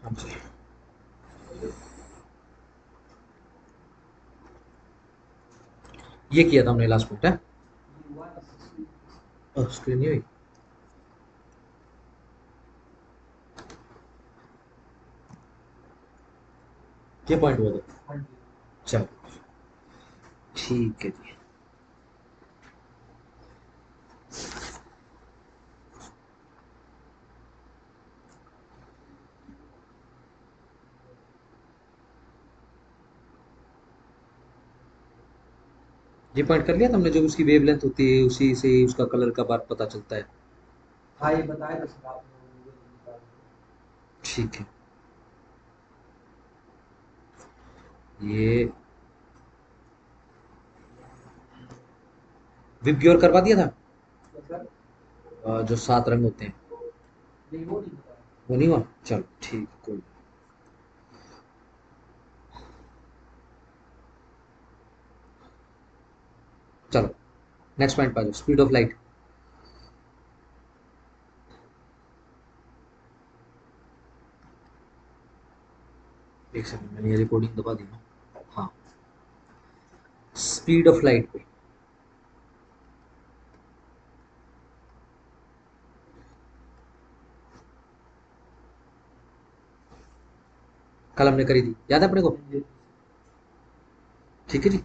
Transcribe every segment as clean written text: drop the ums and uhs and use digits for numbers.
हाँ जी, ये किया था हमने लास्ट पॉइंट है। स्क्रीन नहीं हुई। ये पॉइंट हुआ था। चलो ठीक है जी। ये पॉइंट कर लिया तुमने, जो उसकी वेवलेंथ होती है उसी से ही उसका कलर का बात पता चलता है। हाँ ये बताया था सर आपने। ठीक है। ये विबग्योर करवा दिया था। क्या सर? जो 7 रंग होते हैं। नहीं वो नहीं बताया। वो नहीं हुआ, चलो ठीक, कोई। चलो नेक्स्ट पॉइंट पा जाओ, स्पीड ऑफ लाइट। एक सेकंड, मैंने ये रिकॉर्डिंग दबा दी ना। हाँ, स्पीड ऑफ लाइट पे कल हमने करी थी, याद है अपने को। हाँ जी। ठीक है जी।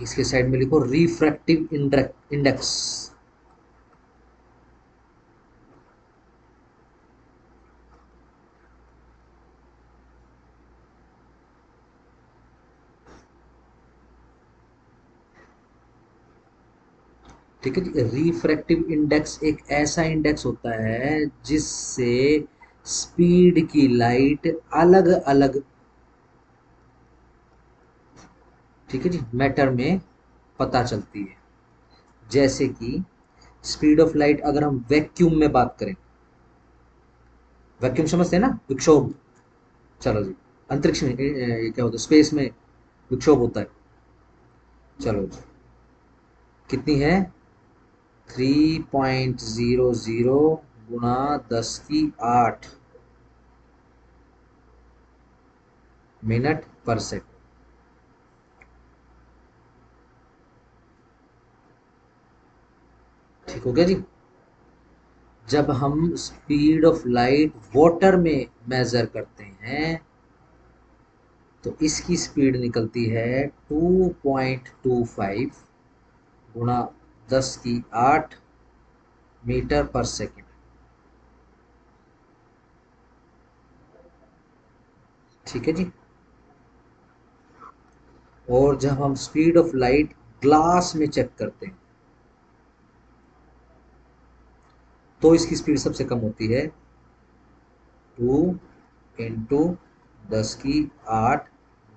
इसके साइड में लिखो रिफ्रैक्टिव इंडेक्स। ठीक है जी। रिफ्रैक्टिव इंडेक्स एक ऐसा इंडेक्स होता है जिससे स्पीड की लाइट अलग अलग, ठीक है जी, मैटर में पता चलती है। जैसे कि स्पीड ऑफ लाइट अगर हम वैक्यूम में बात करें, वैक्यूम समझते हैं ना, विक्षोभ। चलो जी, अंतरिक्ष में ये क्या होता है, स्पेस में विक्षोभ होता है। चलो जी, कितनी है, 3.00 गुणा 10 की 8 मिनट पर सेकंड। ठीक हो गया जी। जब हम स्पीड ऑफ लाइट वाटर में मेजर करते हैं तो इसकी स्पीड निकलती है 2.25 गुणा 10 की 8 मीटर पर सेकंड। ठीक है जी। और जब हम स्पीड ऑफ लाइट ग्लास में चेक करते हैं तो इसकी स्पीड सबसे कम होती है, 2 × 10 की 8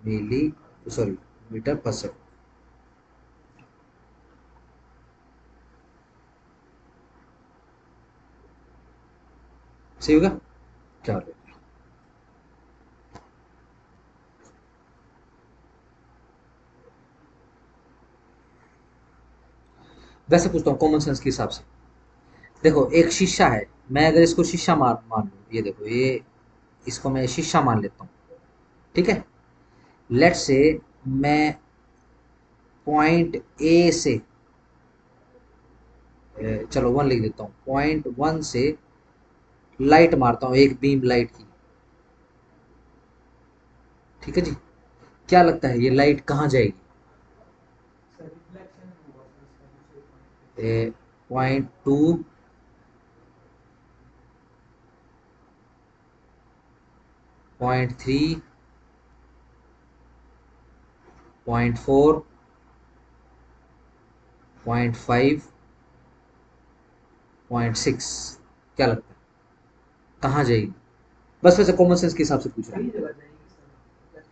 मिली, सॉरी, मीटर पर सेकंड। सही होगा क्या? वैसे पूछता हूँ कॉमन सेंस के हिसाब से। देखो एक शीशा है, मैं अगर इसको शीशा मान मान लूँ, ये देखो ये, इसको मैं शीशा मान लेता हूँ। ठीक है। लेट से मैं पॉइंट ए से, चलो 1 लिख देता हूँ, पॉइंट 1 से लाइट मारता हूँ, एक बीम लाइट की। ठीक है जी। क्या लगता है ये लाइट कहाँ जाएगी? सर रिफ्लेक्शन होगा सर इसका दूसरे पॉइंट पे। Point 2, point 3, point 4, point 5, point 6। क्या लगता है कहाँ जाएगी? बस वैसे कॉमन सेंस के हिसाब से पूछ रहा सही हूँ। जगह जाएंगे सर रिफ्लेक्शन।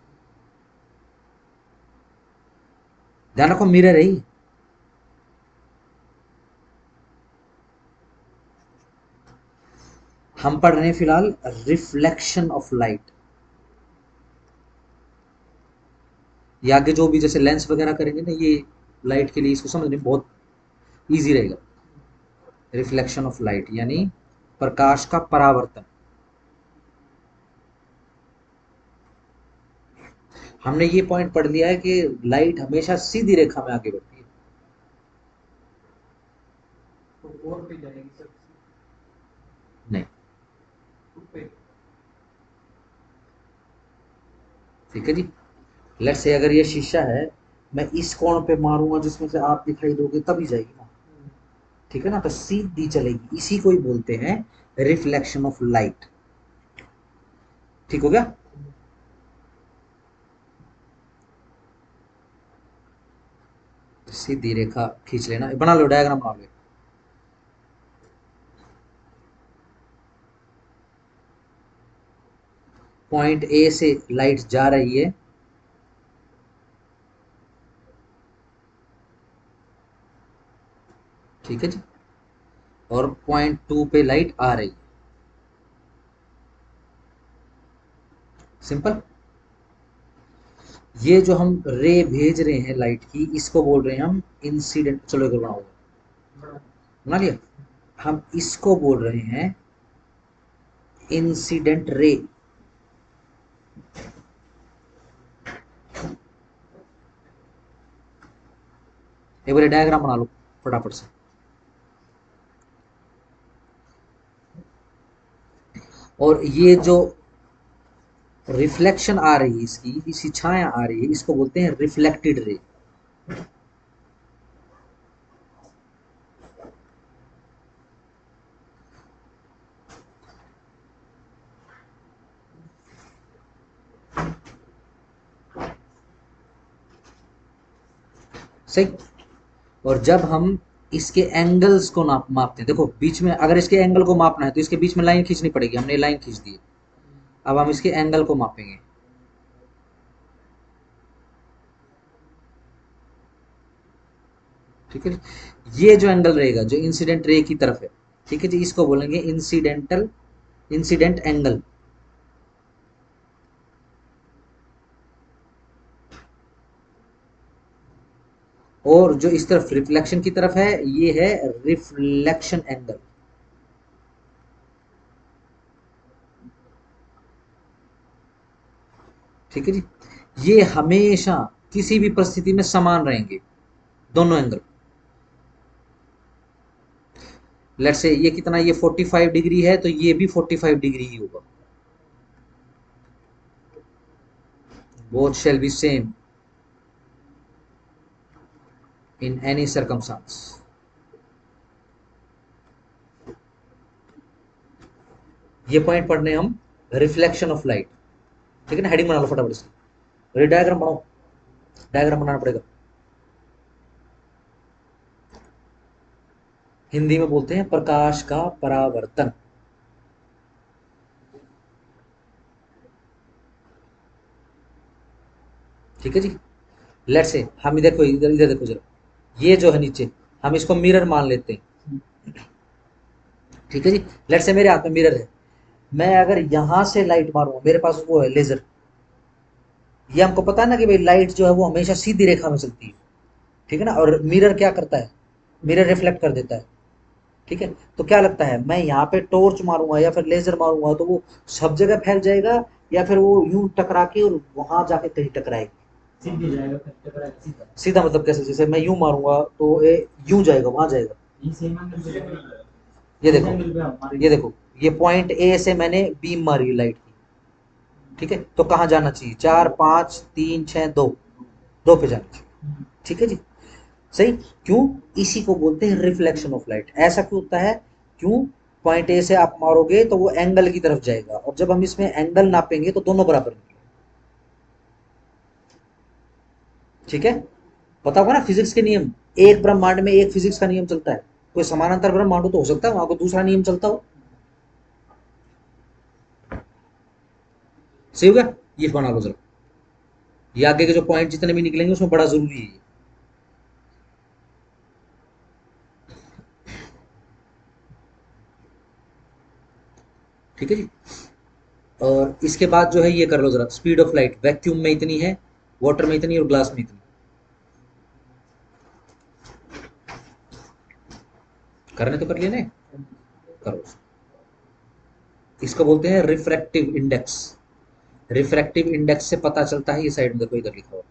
ध्यान रखो मिरर है ही। हम पढ़ रहे हैं फिलहाल रिफ्लेक्शन ऑफ लाइट। ये आगे जो भी जैसे लेंस वगैरह करेंगे ना, ये लाइट के लिए इसको समझने में बहुत इजी रहेगा। रिफ्लेक्शन ऑफ लाइट यानी प्रकाश का परावर्तन। हमने ये पॉइंट पढ़ लिया है कि लाइट हमेशा सीधी रेखा में आगे बढ़ती है। तो और पे जाएगी सर? नहीं, ऊपर? ठीक है जी। लेट्स से अगर ये शीशा है, मैं इस कोण पे मारूंगा जिसमें से आप दिखाई दोगे तभी जाएगी ना, ठीक है ना, तो सीधी चलेगी। इसी को ही बोलते हैं रिफ्लेक्शन ऑफ लाइट। ठीक हो गया। सीधी रेखा खींच लेना, बना लो डायग्राम बना लो। पॉइंट ए से लाइट जा रही है, ठीक है जी, और पॉइंट 2 पे लाइट आ रही है। सिंपल। ये जो हम रे भेज रहे हैं लाइट की, इसको बोल रहे हैं हम इंसिडेंट। चलो एक और बनाओ, बना लिया। हम इसको बोल रहे हैं इंसिडेंट रे। एक बार डायग्राम बना लो फटाफट से। और ये जो रिफ्लेक्शन आ रही है इसकी, इसी छाया आ रही है, इसको बोलते हैं रिफ्लेक्टेड रे। सही। और जब हम इसके एंगल्स को मापते हैं, देखो बीच में अगर इसके एंगल को मापना है तो इसके बीच में लाइन खींचनी पड़ेगी, हमने लाइन खींच दी है। अब हम इसके एंगल को मापेंगे। ठीक है जी। ये जो एंगल रहेगा जो इंसिडेंट रे की तरफ है, ठीक है जी, इसको बोलेंगे इंसिडेंट एंगल। और जो इस तरफ रिफ्लेक्शन की तरफ है, ये है रिफ्लेक्शन एंगल। ठीक है जी। ये हमेशा किसी भी परिस्थिति में समान रहेंगे, दोनों एंगल। लेट्स से ये कितना, ये 45 डिग्री है तो ये भी 45 डिग्री ही होगा। Both shall be same in any circumstance. ये पॉइंट पढ़ने हम रिफ्लेक्शन ऑफ लाइट। ठीक है ना, हेडिंग बना लो फटाफट से, डायग्राम बनाओ। डायग्राम बनाना पड़ेगा। हिंदी में बोलते हैं प्रकाश का परावर्तन। ठीक है जी। लेट से हम देखो इधर इधर देखो जरा, ये जो है नीचे, हम इसको मिरर मान लेते हैं। ठीक है जी। लेट से मेरे हाथ में मिरर है, मैं अगर यहां से लाइट मारूंगा, मेरे पास वो है लेजर। ये हमको पता है ना कि भाई लाइट जो है वो हमेशा सीधी रेखा में चलती है। ठीक है ना। और मिरर क्या करता है, मिरर रिफ्लेक्ट कर देता है। ठीक है। तो क्या लगता है, मैं यहाँ पे टॉर्च मारूंगा या फिर लेजर मारूंगा तो वो सब जगह फैल जाएगा, या फिर वो यूं टकरा के और वहां जाके कहीं टकराएगी? सीधे जाएगा, टकरा सीधा। सीधा मतलब कैसे, जैसे मैं यूं मारूंगा तो ये यूं जाएगा, वहां जाएगा। ये सेम एंगल पे जाएगा। ये सेम देखो, एंगल पे आप मारेंगे। ये देखो, ये पॉइंट ए से मैंने बीम मारी लाइट की। ठीक है, तो कहाँ जाना चाहिए, 4 5 3 6 2, 2 पे जाना चाहिए। ठीक है जी। सही। क्यों? इसी को बोलते हैं रिफ्लेक्शन ऑफ लाइट। ऐसा क्यों होता है? क्यों? पॉइंट ए से आप मारोगे तो वो एंगल की तरफ जाएगा, और जब हम इसमें एंगल नापेंगे तो दोनों बराबर निकलेंगे। ठीक है। पता होगा ना फिजिक्स के नियम, एक ब्रह्मांड में एक फिजिक्स का नियम चलता है। कोई समानांतर ब्रह्मांड हो तो हो सकता है वहां को दूसरा नियम चलता हो। सही हो गया। ये बना लो जरा, ये आगे के जो पॉइंट जितने भी निकलेंगे उसमें बड़ा जरूरी है। ठीक है जी। और इसके बाद जो है ये कर लो जरा, स्पीड ऑफ लाइट वैक्यूम में इतनी है, वाटर में इतनी और ग्लास में इतनी। करने तो कर लिए ना, करो। इसको बोलते हैं रिफ्रैक्टिव इंडेक्स। रिफ्रैक्टिव इंडेक्स से पता चलता है, ये साइड में देखो इधर लिखा हुआ,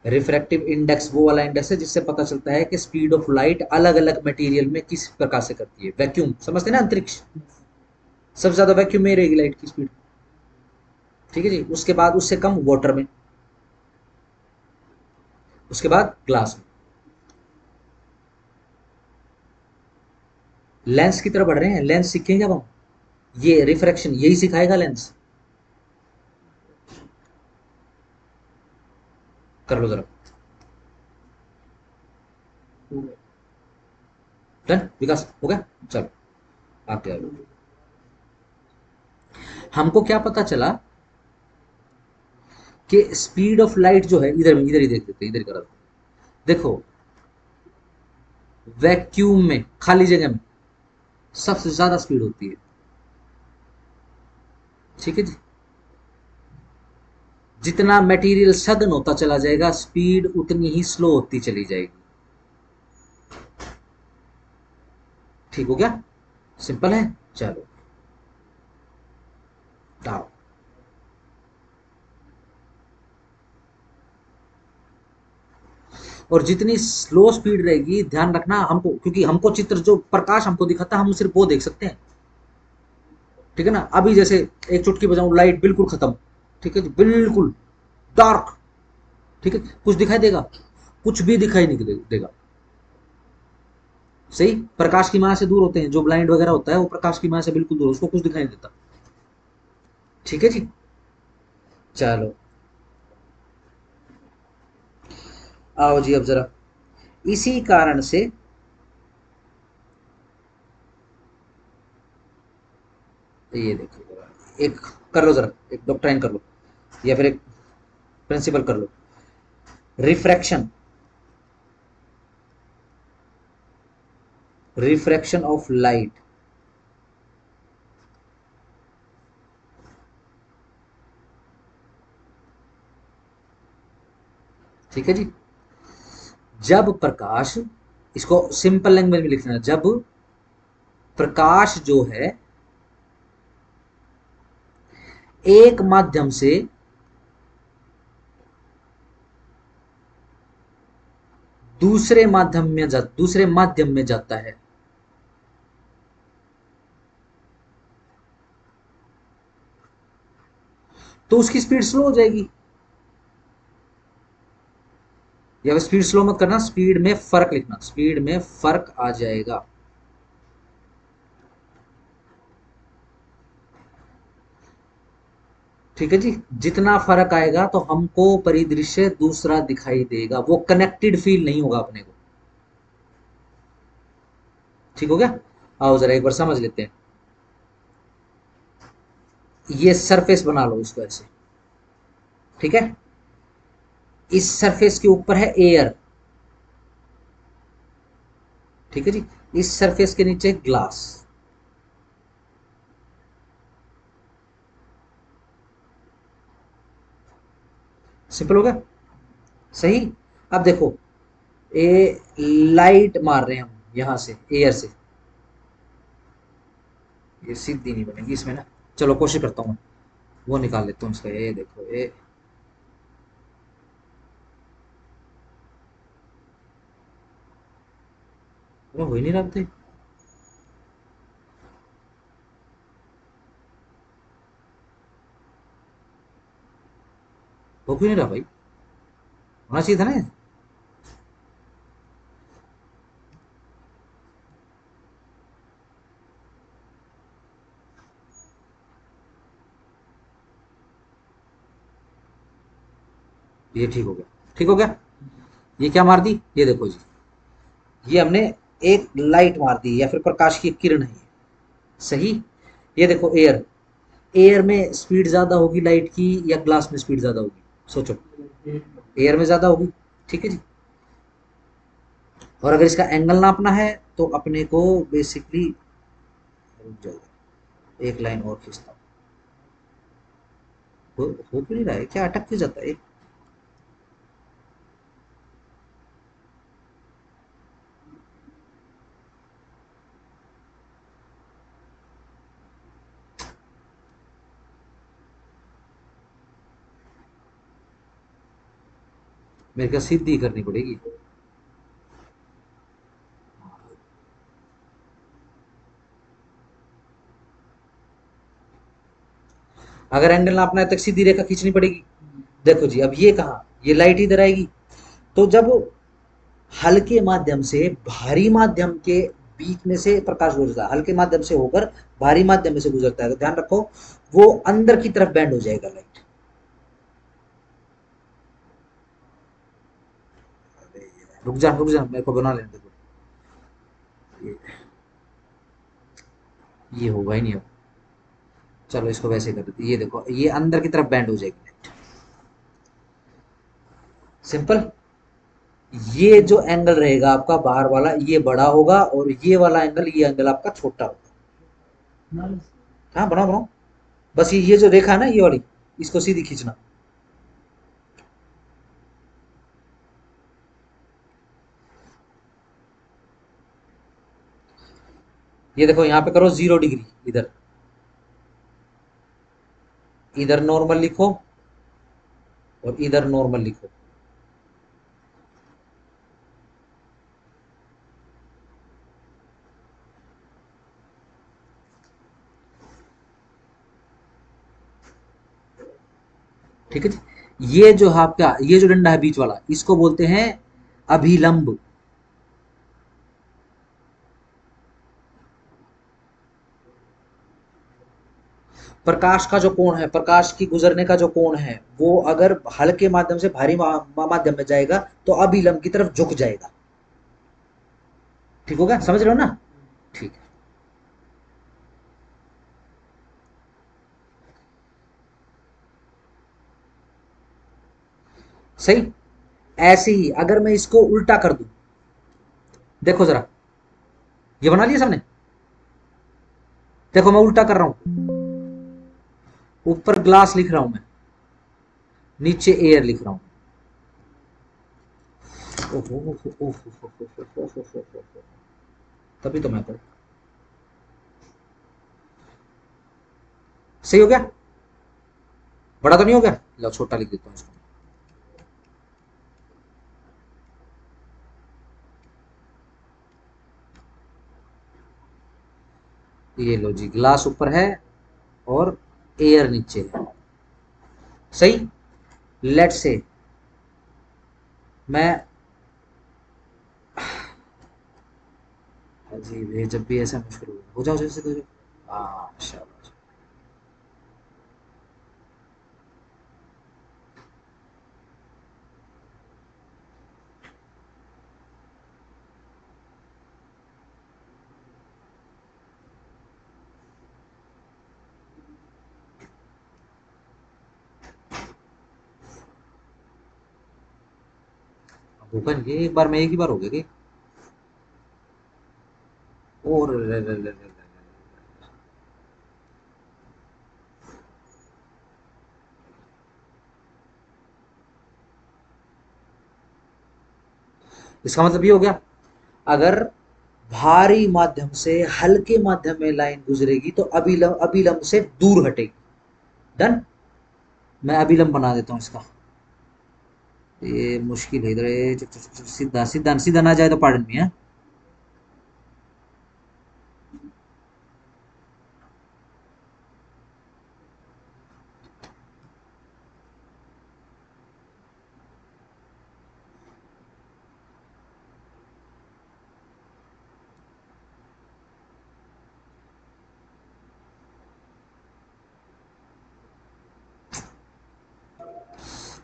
रिफ्रैक्टिव इंडेक्स वो वाला इंडेक्स है जिससे पता चलता है कि स्पीड ऑफ लाइट अलग अलग मटेरियल में किस प्रकार से करती है। वैक्यूम समझते हैं ना, अंतरिक्ष, सबसे ज्यादा वैक्यूम में रहेगी लाइट की स्पीड, ठीक है जी। उसके बाद उससे कम वाटर में, उसके बाद ग्लास में। लेंस की तरफ बढ़ रहे हैं, लेंस सीखेंगे अब हम, ये रिफ्रैक्शन यही सिखाएगा लेंस। कर लो जरा, डन विकास हो गया, चलो आगे आ जाओ। हमको क्या पता चला कि स्पीड ऑफ लाइट जो है, इधर ही देख देते, इधर ही करा दो। देखो वैक्यूम में, खाली जगह में सबसे ज्यादा स्पीड होती है, ठीक है जी। जितना मटेरियल सघन होता चला जाएगा स्पीड उतनी ही स्लो होती चली जाएगी। ठीक हो गया, सिंपल है। चलो डाउ। और जितनी स्लो स्पीड रहेगी, ध्यान रखना हमको, क्योंकि हमको चित्र जो प्रकाश हमको दिखाता है हम सिर्फ वो देख सकते हैं, ठीक है ना। अभी जैसे एक चुटकी बजाऊं, लाइट बिल्कुल खत्म, ठीक है जी, बिल्कुल डार्क, ठीक है, कुछ दिखाई देगा? कुछ भी दिखाई नहीं देगा। सही, प्रकाश की माया से दूर होते हैं, जो ब्लाइंड वगैरह होता है वो प्रकाश की माया से बिल्कुल दूर, उसको कुछ दिखाई नहीं देता, ठीक है जी। चलो आओ जी, अब जरा इसी कारण से, ये देखिए जरा, एक कर लो जरा, एक डॉक्ट्राइन कर लो, या फिर एक प्रिंसिपल कर लो। रिफ्रैक्शन, रिफ्रैक्शन ऑफ लाइट, ठीक है जी। जब प्रकाश, इसको सिंपल लैंग्वेज में लिखना, जब प्रकाश जो है एक माध्यम से दूसरे माध्यम में जाता है, तो उसकी स्पीड स्लो हो जाएगी। या स्पीड स्लो मत करना, स्पीड में फर्क लिखना, स्पीड में फर्क आ जाएगा, ठीक है जी। जितना फर्क आएगा तो हमको परिदृश्य दूसरा दिखाई देगा, वो कनेक्टेड फील नहीं होगा अपने को, ठीक हो गया। आओ जरा एक बार समझ लेते हैं। ये सरफेस बना लो इसको ऐसे, ठीक है। इस सरफेस के ऊपर है एयर, ठीक है जी। इस सरफेस के नीचे ग्लास, सिंपल हो गया, सही। अब देखो, ए लाइट मार रहे हैं हम यहां से एयर से, ये सीधी नहीं बनेगी इसमें ना, चलो कोशिश करता हूँ, वो निकाल लेता हूँ इसका, ये देखो ये, हो ही नहीं रहा थे, हो क्यों नहीं रहा भाई, होना चाहिए था ना। ये ठीक हो गया, ठीक हो गया। ये क्या मार दी, ये देखो जी, ये हमने एक लाइट मार दी या फिर प्रकाश की एक किरण है ये, सही। ये देखो एयर, एयर में स्पीड ज्यादा होगी लाइट की या ग्लास में स्पीड ज्यादा होगी, सोचो। एयर में ज्यादा होगी, ठीक है जी। और अगर इसका एंगल नापना है तो अपने को बेसिकली, रुक जाओ एक लाइन और खींचता हूँ, हो क्यों नहीं रहा है, क्या अटक क्यों जाता है। मेरे को सीधी करनी पड़ेगी। अगर एंगल नापना है तो सीधी रेखा खींचनी पड़ेगी। देखो जी, अब ये कहा, ये लाइट इधर आएगी, तो जब हल्के माध्यम से भारी माध्यम के बीच में से प्रकाश गुजरता है, हल्के माध्यम से होकर भारी माध्यम में से गुजरता है, तो ध्यान रखो वो अंदर की तरफ बैंड हो जाएगा लाइट। रुक जा, मेरे को बना लेने दो। ये होगा ही नहीं अब। चलो इसको वैसे कर देते, ये देखो ये अंदर की तरफ बैंड हो जाएगी लाइट। सिंपल। ये जो एंगल रहेगा आपका बाहर वाला, ये बड़ा होगा, और ये वाला एंगल, ये एंगल आपका छोटा होगा। हाँ बनाओ बनाओ। बस ये जो रेखा है ना, ये वाली, इसको सीधी खींचना। ये देखो यहाँ पे करो 0 डिग्री, इधर, इधर नॉर्मल लिखो और इधर नॉर्मल लिखो। ठीक है जी। ये जो आपका, ये जो डंडा है बीच वाला, इसको बोलते हैं अभिलंब। प्रकाश का जो कोण है, प्रकाश की गुजरने का जो कोण है, वो अगर हल्के माध्यम से भारी माध्यम में जाएगा तो अभिलंब की तरफ झुक जाएगा। ठीक होगा, समझ रहे हो ना? ठीक है। सही। ऐसे ही अगर मैं इसको उल्टा कर दूं, देखो जरा, ये बना लिया सबने? देखो मैं उल्टा कर रहा हूं, ऊपर ग्लास लिख रहा हूं मैं, नीचे एयर लिख रहा हूं। ओहो, ओहो, ओहो, तभी तो मैं कर, सही हो गया? बड़ा तो नहीं हो गया? लो छोटा लिख देता हूँ इसको। ये लो जी, ग्लास ऊपर है और एयर नीचे है। सही। लेट से मैं, अजीब है, जब भी ऐसा मुश्किल हो जाओ, जैसे हो जाओ। हाँ शाबाश। भूखन ये एक बार में, एक ही बार हो गया कि? और इसका मतलब ये हो गया, अगर भारी माध्यम से हल्के माध्यम में लाइन गुजरेगी तो अभिलंब, अभिलंब से दूर हटेगी। डन। मैं अभिलंब बना देता हूँ इसका। ये मुश्किल है इधर, सीधा सीधा सीधा ना जाए तो पार्डन में है।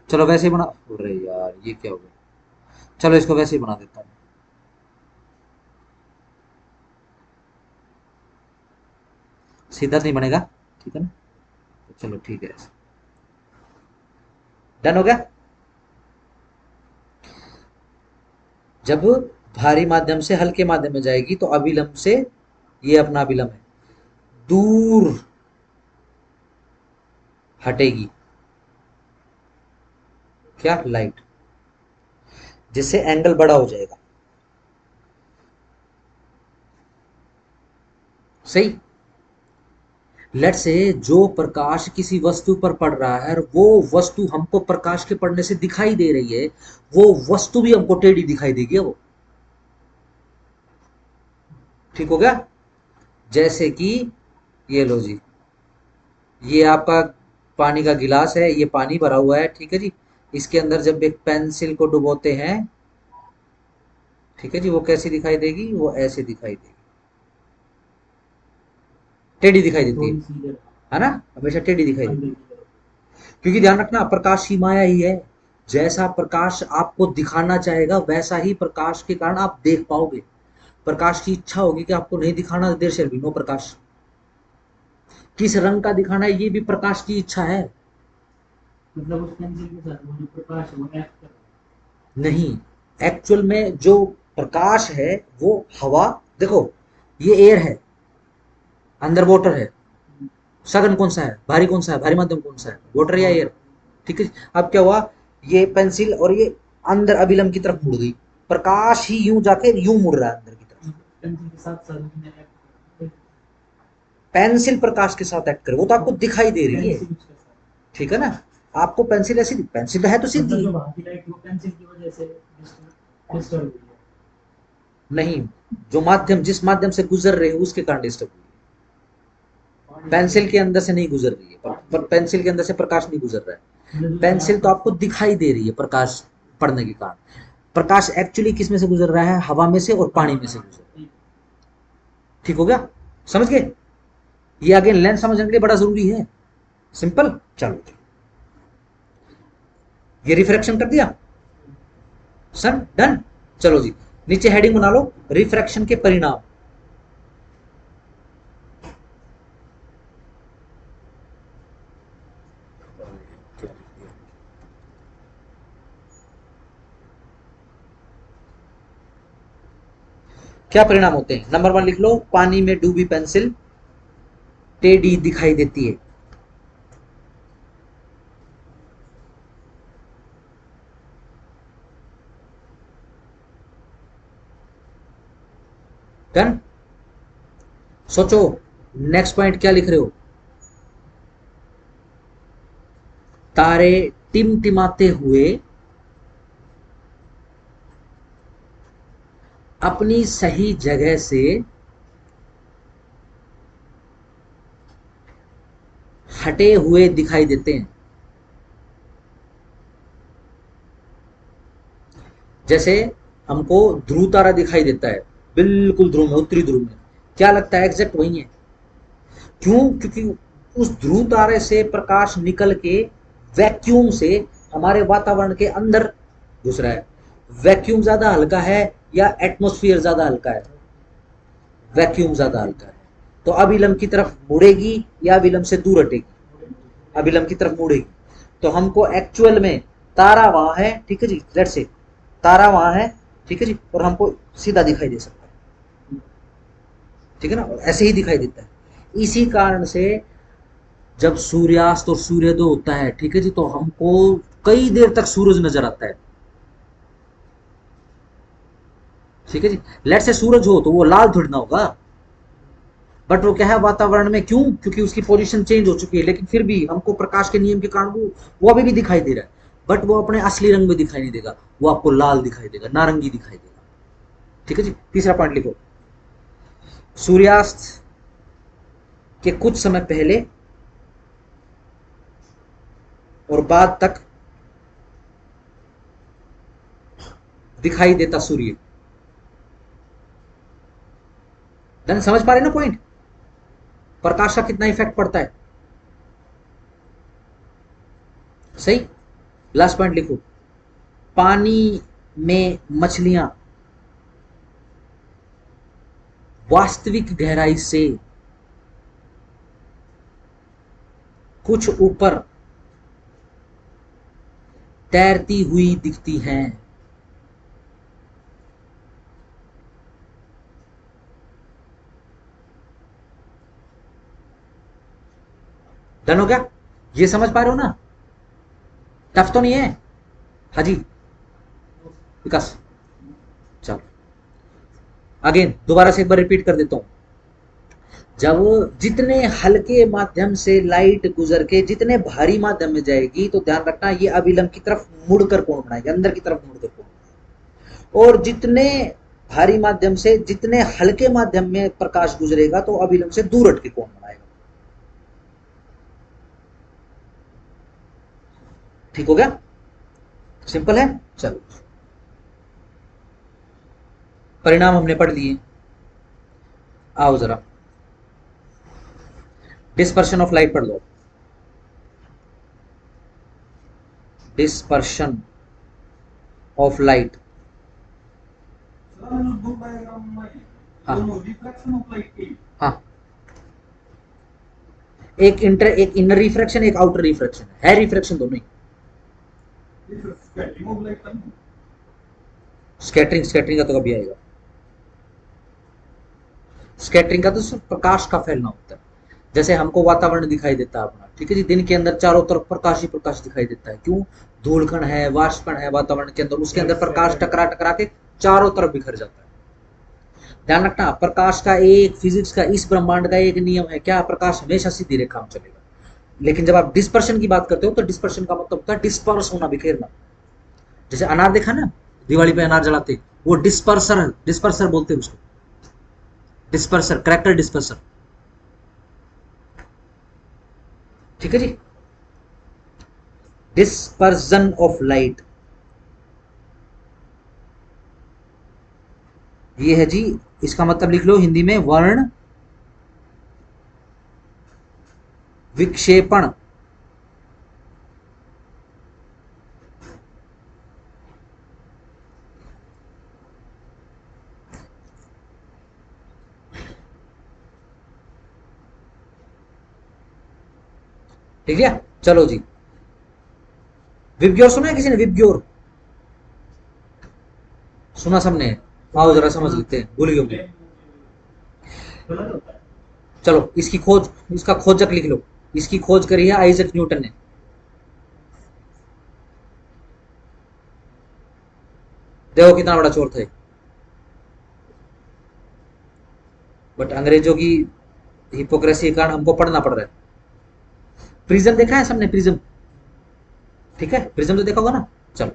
चलो वैसे ही बना, अरे यार ये क्या हो गया। चलो इसको वैसे ही बना देता हूँ। सीधा नहीं बनेगा, ठीक है ना? तो चलो ठीक है। डन हो गया। जब भारी माध्यम से हल्के माध्यम में जाएगी तो अभिलंब से, ये अपना अभिलंब है, दूर हटेगी। क्या? लाइट। जिससे एंगल बड़ा हो जाएगा। सही। लेट से जो प्रकाश किसी वस्तु पर पड़ रहा है और वो वस्तु हमको प्रकाश के पड़ने से दिखाई दे रही है, वो वस्तु भी हमको टेढ़ी दिखाई देगी। वो ठीक हो गया। जैसे कि ये लो जी, ये आपका पानी का गिलास है, ये पानी भरा हुआ है, ठीक है जी। इसके अंदर जब एक पेंसिल को डुबोते हैं, ठीक है जी, वो कैसी दिखाई देगी? वो ऐसे दिखाई देगी, टेढ़ी दिखाई देती थोड़ी सी इधर है ना, हमेशा टेढ़ी दिखाई देती अंदर है। की तरफ। क्योंकि ध्यान रखना, प्रकाश की माया ही है। जैसा प्रकाश आपको दिखाना चाहेगा वैसा ही प्रकाश के कारण आप देख पाओगे। प्रकाश की इच्छा होगी कि आपको नहीं दिखाना, देर से भी नो प्रकाश। किस रंग का दिखाना है, ये भी प्रकाश की इच्छा है। मतलब उस पेंसिल के साथ वो जो प्रकाश है वो एक्ट कर रहा नहीं, एक्चुअल में जो प्रकाश है वो हवा, देखो ये एयर है, अंदर वाटर है। है। सघन कौन सा है, भारी कौन सा है, भारी माध्यम कौन सा है, वाटर या एयर? ठीक है। अब क्या हुआ, ये पेंसिल और ये अंदर अभिलंब की तरफ मुड़ गई, प्रकाश ही यूं जाके यूं मुड़ रहा है अंदर की तरफ। पेंसिल के साथ साथ उसने एक्ट पेंसिल प्रकाश के साथ एक्ट करे, वो तो आपको दिखाई दे रही है, पेंसिल उसके साथ। ठीक है ना। आपको पेंसिल ऐसी, पेंसिल तो है तो मतलब सीधी। जो वहां की लाइट वो पेंसिल की वजह से डिस्टर्ब हुई है। नहीं, जो माध्यम, जिस माध्यम से गुजर रहे हो उसके कारण डिस्टर्ब हुई है। पानी पेंसिल के अंदर से नहीं गुजर रही है, पर पेंसिल के अंदर से प्रकाश नहीं गुजर रहा है। मतलब जो पेंसिल तो आसपास आपको दिखाई दे रही है प्रकाश पड़ने के कारण। प्रकाश एक्चुअली किस में से गुजर रहा है, हवा में से और पानी में से गुजर रहा है। ठीक हो गया, समझ गए? ये अगेन लेंस समझने के लिए बड़ा जरूरी है। सिंपल। चलो ये रिफ्रैक्शन कर दिया सन, डन। चलो जी, नीचे हेडिंग बना लो, रिफ्रैक्शन के परिणाम। क्या परिणाम होते हैं? नंबर 1 लिख लो, पानी में डूबी पेंसिल टेढ़ी दिखाई देती है। डन। सोचो नेक्स्ट पॉइंट क्या लिख रहे हो। तारे टिमटिमाते हुए अपनी सही जगह से हटे हुए दिखाई देते हैं। जैसे हमको ध्रुव तारा दिखाई देता है, बिल्कुल ध्रुव में, उत्तरी ध्रुव में, क्या लगता है एग्जैक्ट वही है। क्यों? क्योंकि उस ध्रुव तारे से प्रकाश निकल के वैक्यूम से हमारे वातावरण के अंदर घुस रहा है। वैक्यूम ज्यादा हल्का है या एटमॉस्फेयर ज्यादा हल्का है? वैक्यूम ज्यादा हल्का है। तो अभिलंब की तरफ मुड़ेगी या अभिलंब से दूर हटेगी? अभिलंब की तरफ मुड़ेगी। तो हमको एक्चुअल में तारा वहां है, ठीक है जी, लेट से तारा वहां है, ठीक है जी, और हमको सीधा दिखाई दे सकता है, ठीक है ना, और ऐसे ही दिखाई देता है। इसी कारण से जब सूर्यास्त और सूर्योदय होता है, ठीक है जी, तो हमको कई देर तक सूरज नजर आता है, ठीक है जी। लेट से सूरज हो तो वो लाल थोड़ी ना होगा, बट वो क्या है वातावरण में, क्यों? क्योंकि उसकी पोजीशन चेंज हो चुकी है, लेकिन फिर भी हमको प्रकाश के नियम के कारण वो अभी भी दिखाई दे रहा है, बट वो अपने असली रंग में दिखाई नहीं देगा, वो आपको लाल दिखाई देगा, नारंगी दिखाई देगा, ठीक है जी। तीसरा पॉइंट लिखो, सूर्यास्त के कुछ समय पहले और बाद तक दिखाई देता सूर्य। धन समझ पा रहे ना पॉइंट, प्रकाश का कितना इफेक्ट पड़ता है, सही। लास्ट पॉइंट लिखो, पानी में मछलियां वास्तविक गहराई से कुछ ऊपर तैरती हुई दिखती हैं। डन हो गया? ये समझ पा रहे हो ना? टफ तो नहीं है? हाँ जी विकास, चलो अगेन दोबारा से एक बार रिपीट कर देता हूं। जब जितने हल्के माध्यम से लाइट गुजर के जितने भारी माध्यम में जाएगी तो ध्यान रखना ये अभिलंब की तरफ मुड़कर कोण बनाएगी, अंदर की तरफ मुड़कर कोण बनाएगी। और जितने भारी माध्यम से जितने हल्के माध्यम में प्रकाश गुजरेगा तो अभिलंब से दूर हट के कोण बनाएगा। ठीक हो गया? सिंपल है। चलो परिणाम हमने पढ़ लिए। आओ जरा डिस्पर्शन ऑफ लाइट पढ़ लो। Dispersion of light. हाँ हाँ, एक इनर रिफ्रैक्शन एक आउटर रिफ्रैक्शन है रिफ्रैक्शन दोनों ही। स्कैटरिंग का तो कभी आएगा? स्कैटरिंग का तो सिर्फ प्रकाश का फैलना होता है। जैसे हमको वातावरण दिखाई देता है अपना, ठीक है जी, दिन के अंदर चारों तरफ प्रकाश ही प्रकाश दिखाई देता है। क्यों? धूलकण है, वाष्पकण है वातावरण के अंदर, उसके अंदर प्रकाश टकरा टकरा के चारों तरफ बिखर जाता है। ध्यान रखना, प्रकाश का एक फिजिक्स का इस ब्रह्मांड का एक नियम है, क्या? प्रकाश हमेशा सीधी रेखा में चलेगा। लेकिन जब आप डिस्पर्शन की बात करते हो तो डिस्पर्शन का मतलब होता है डिस्पर्स होना, बिखेरना। जैसे अनार देखा ना, दिवाली पे अनार जलाते, वो डिस्पर्सर बोलते हैं उसको, डिस्पर्सर, क्रैकर डिस्पर्सर। ठीक है जी। डिस्पर्जन ऑफ लाइट ये है जी, इसका मतलब लिख लो हिंदी में, वर्ण विक्षेपण। ठीक है, चलो जी। विबग्योर सुना है किसी ने? विबग्योर सुना सबने? आओ जरा समझ लेते हैं, भूल गए। चलो इसकी खोज, इसका खोजक लिख लो। इसकी खोज करी है आइजैक न्यूटन ने। देखो कितना बड़ा चोर था, बट अंग्रेजों की हिपोक्रेसी के कारण हमको पढ़ना पड़ रहा है। प्रिज्म देखा है सबने? प्रिज्म, ठीक है, प्रिज्म तो देखा होगा ना। चलो,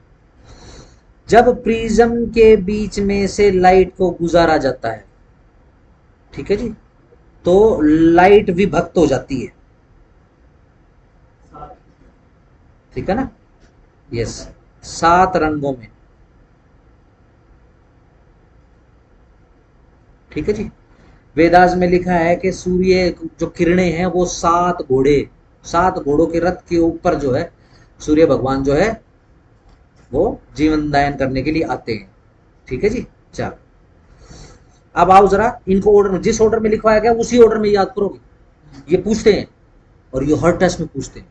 जब प्रिज्म के बीच में से लाइट को गुजारा जाता है, ठीक है जी, तो लाइट विभक्त हो जाती है, ठीक है ना? यस, 7 रंगों में। ठीक है जी। वेदास में लिखा है कि सूर्य जो किरणें हैं वो 7 घोड़ों के रथ के ऊपर जो है सूर्य भगवान जो है वो जीवन दायन करने के लिए आते हैं। ठीक है जी। चलो अब आओ जरा इनको ऑर्डर में, जिस ऑर्डर में लिखवाया गया उसी ऑर्डर में याद करोगे। ये पूछते हैं और ये हर टेस्ट में पूछते हैं।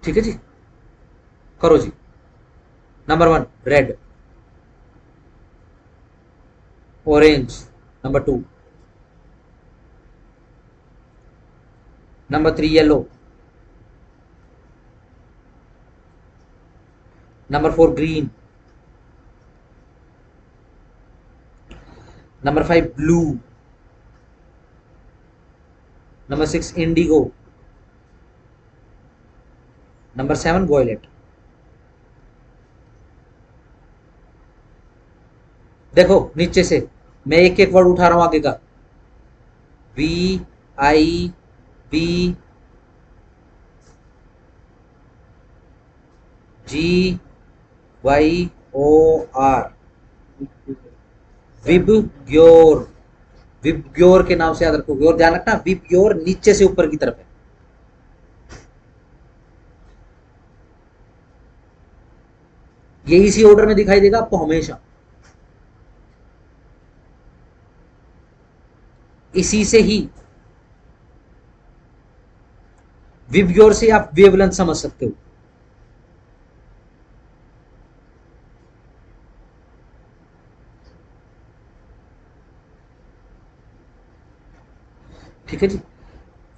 ठीक है जी, करो जी। Number 1 red, orange, number 2, number 3 yellow, number 4 green, number 5 blue, number 6 indigo, number 7 violet. देखो नीचे से मैं एक एक वर्ड उठा रहा हूं आगे का। VIB, GYOR, VIBGYOR. विबग्योर के नाम से याद रखोगे। और ध्यान रखना विबग्योर नीचे से ऊपर की तरफ है। ये इसी ऑर्डर में दिखाई देगा आपको हमेशा, इसी से ही विबग्योर से आप वेवलेंथ समझ सकते हो। ठीक है जी।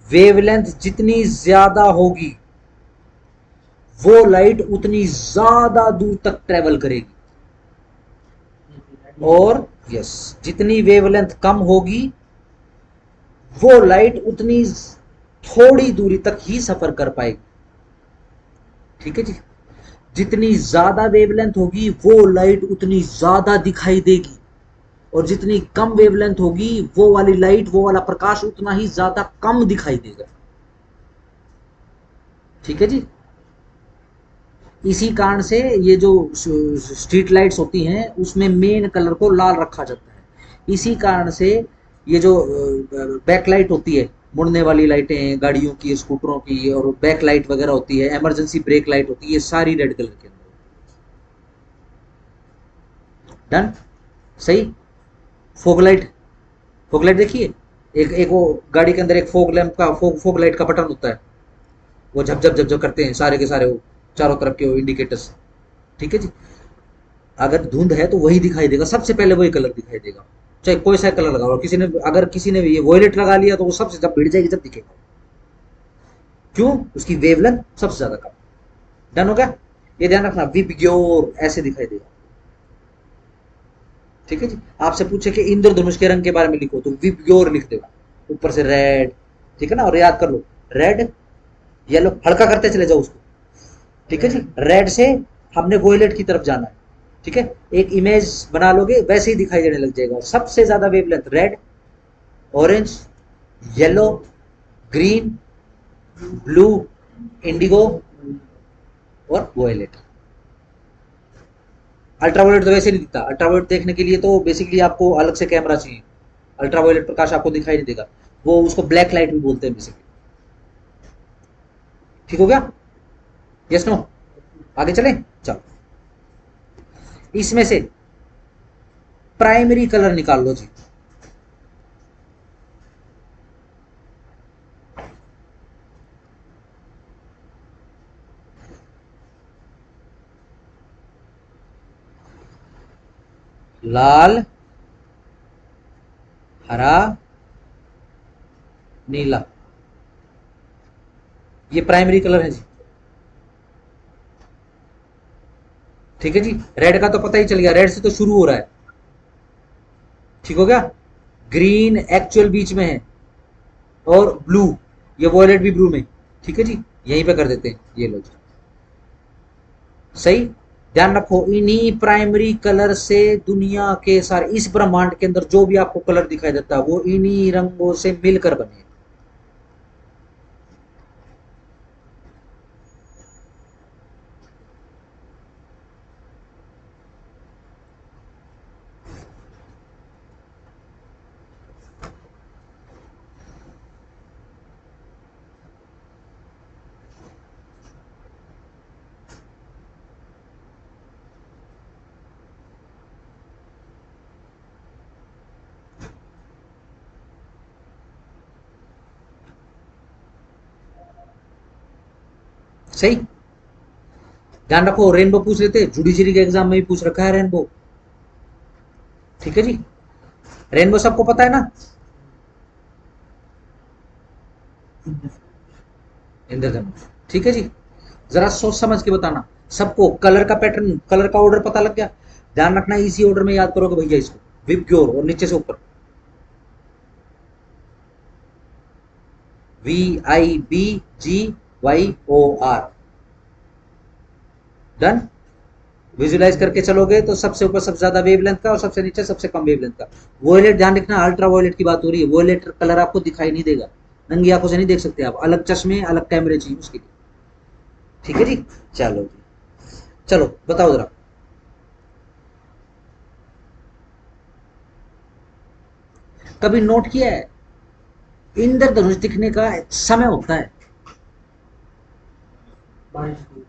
वेवलेंथ जितनी ज्यादा होगी वो लाइट उतनी ज्यादा दूर तक ट्रेवल करेगी, और यस जितनी वेवलेंथ कम होगी वो लाइट उतनी थोड़ी दूरी तक ही सफर कर पाएगी। ठीक है जी। जितनी ज्यादा वेवलेंथ होगी वो लाइट उतनी ज्यादा दिखाई देगी, और जितनी कम वेवलेंथ होगी वो वाली लाइट, वो वाला प्रकाश उतना ही ज्यादा कम दिखाई देगा। ठीक है जी। इसी कारण से ये जो स्ट्रीट लाइट्स होती हैं उसमें मेन कलर को लाल रखा जाता है। इसी कारण से ये जो बैक लाइट होती है, मुड़ने वाली लाइटें गाड़ियों की, स्कूटरों की, और बैक लाइट वगैरह होती है, इमरजेंसी ब्रेक लाइट होती है, ये सारी रेड कलर के अंदर। डन। सही। फोग लाइट, फोग लाइट देखिए, एक एक वो गाड़ी के अंदर एक फोग लैंप का, फोग लाइट का बटन होता है, वो झपझप झपझप करते हैं सारे के सारे, वो चारों तरफ के वो इंडिकेटर्स। ठीक है जी। अगर धुंध है तो वही दिखाई देगा, सबसे पहले वही कलर दिखाई देगा, चाहे कोई सा कलर लगाओ। किसी ने, अगर किसी ने ये वॉयलेट लगा लिया तो वो सबसे जब भिड़ जाएगी जब दिखेगा। क्यों? उसकी वेवलेंथ सबसे ज्यादा कम। डन हो गया। ये ध्यान रखना, विबग्योर ऐसे दिखाई देगा। ठीक है जी। आपसे पूछे कि इंद्रधनुष के रंग के बारे में लिखो तो विबग्योर लिख देगा, ऊपर से रेड। ठीक है ना, और याद कर लो, रेड येलो, हल्का करते चले जाओ उसको। ठीक है जी। रेड से हमने वॉयलेट की तरफ जाना है। ठीक है, एक इमेज बना लोगे वैसे ही दिखाई देने लग जाएगा। सबसे ज्यादा wavelength red, orange, yellow, green, blue, Indigo और वॉयलेट। अल्ट्रावायलेट तो वैसे नहीं दिखता। अल्ट्रावायलेट देखने के लिए तो बेसिकली आपको अलग से कैमरा चाहिए। अल्ट्रावायलेट प्रकाश आपको दिखाई नहीं देगा, वो उसको ब्लैक लाइट भी बोलते हैं बेसिकली। ठीक हो गया? Yes no? आगे चलें? चलो, इसमें से प्राइमरी कलर निकाल लो जी। लाल, हरा, नीला, ये प्राइमरी कलर है जी। ठीक है जी। रेड का तो पता ही चल गया, रेड से तो शुरू हो रहा है। ठीक हो गया। ग्रीन एक्चुअल बीच में है, और ब्लू, ये वॉयलेट भी ब्लू में। ठीक है जी। यहीं पे कर देते हैं, ये लो जी। सही। ध्यान रखो, इन्हीं प्राइमरी कलर से दुनिया के सारे, इस ब्रह्मांड के अंदर जो भी आपको कलर दिखाई देता है वो इन्हीं रंगों से मिलकर बने। सही। ध्यान रखो, रेनबो पूछ लेते, जुडिशरी के एग्जाम में भी पूछ रखा है रेनबो। ठीक है जी। रेनबो सबको पता है ना? इंद्रधनुष। ठीक है जी। जरा सोच समझ के बताना। सबको कलर का पैटर्न, कलर का ऑर्डर पता लग गया? ध्यान रखना, इसी ऑर्डर में याद करोगे भैया इसको, विबग्योर, और नीचे से ऊपर VIBGYOR। डन। विजुलाइज करके चलोगे तो सबसे ऊपर सबसे ज्यादा वेवलेंथ का, और सबसे नीचे सबसे कम वेवलेंथ का। वॉयलेट ध्यान रखना, अल्ट्रा वॉयलेट की बात हो रही है। वॉयलेट कलर आपको दिखाई नहीं देगा, नंगी आंखों से नहीं देख सकते आप, अलग चश्मे, अलग कैमरे चाहिए उसके लिए। ठीक है जी। चलो जी, चलो बताओ जरा। कभी नोट किया है, इंद्रधनुष दिखने का समय होता है? बारिश को।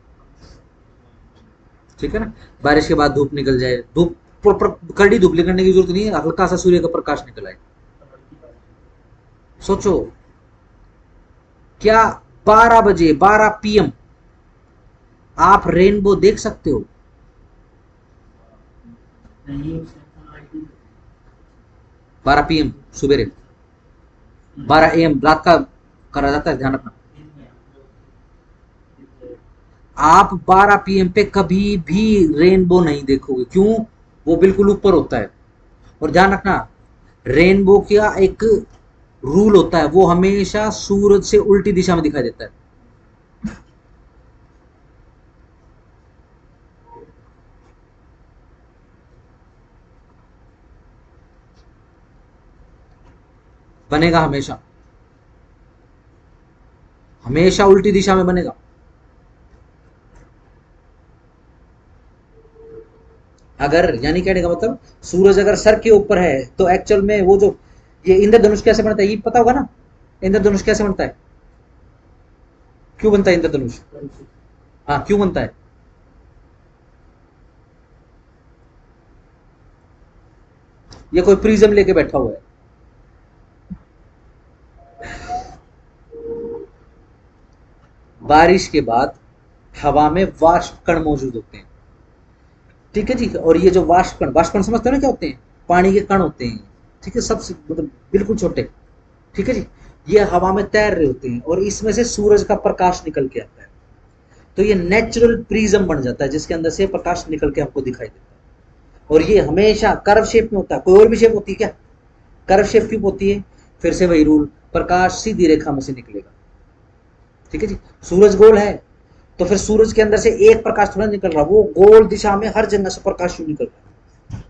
ठीक है ना, बारिश के बाद धूप निकल जाए, धूप प्रॉपर कड़ी धूप निकलने की जरूरत नहीं है, हल्का सा सूर्य का प्रकाश निकल आए। सोचो, क्या 12 बजे 12 PM आप रेनबो देख सकते हो? नहीं, उससे sunlight नहीं 12 PM सुबेरे, 12 AM रात का करा जाता है, ध्यान रखना। है। आप 12 PM पे कभी भी रेनबो नहीं देखोगे। क्यों? वो बिल्कुल ऊपर होता है। और ध्यान रखना, रेनबो का एक रूल होता है वो हमेशा सूरज से उल्टी दिशा में दिखाई देता है। बनेगा हमेशा, हमेशा उल्टी दिशा में बनेगा। अगर यानी कहने का मतलब सूरज अगर सर के ऊपर है तो एक्चुअल में वो जो ये इंद्रधनुष कैसे बनता है ये पता होगा ना। इंद्रधनुष कैसे बनता है, क्यों बनता है इंद्रधनुष? हाँ क्यों बनता है? ये कोई प्रिज्म लेके बैठा हुआ है। बारिश के बाद हवा में वाष्प कण मौजूद होते हैं, ठीक है जी। और ये जो वाष्प कण समझते हो ना क्या होते हैं? पानी के कण होते हैं, ठीक है, सबसे मतलब बिल्कुल छोटे, ठीक है जी। ये हवा में तैर रहे होते हैं और इसमें से सूरज का प्रकाश निकल के आता है, तो ये नेचुरल प्रिज्म बन जाता है जिसके अंदर से प्रकाश निकल के हमको दिखाई देता है। और ये हमेशा कर्व शेप में होता है, कोई और भी शेप होती है क्या? कर्व शेप क्यों होती है? फिर से वही रूल, प्रकाश सीधी रेखा में से निकलेगा, ठीक है जी। सूरज गोल है तो फिर सूरज के अंदर से एक प्रकाश थोड़ा निकल रहा, वो गोल दिशा में हर जगह से प्रकाश क्यों निकल रहा है,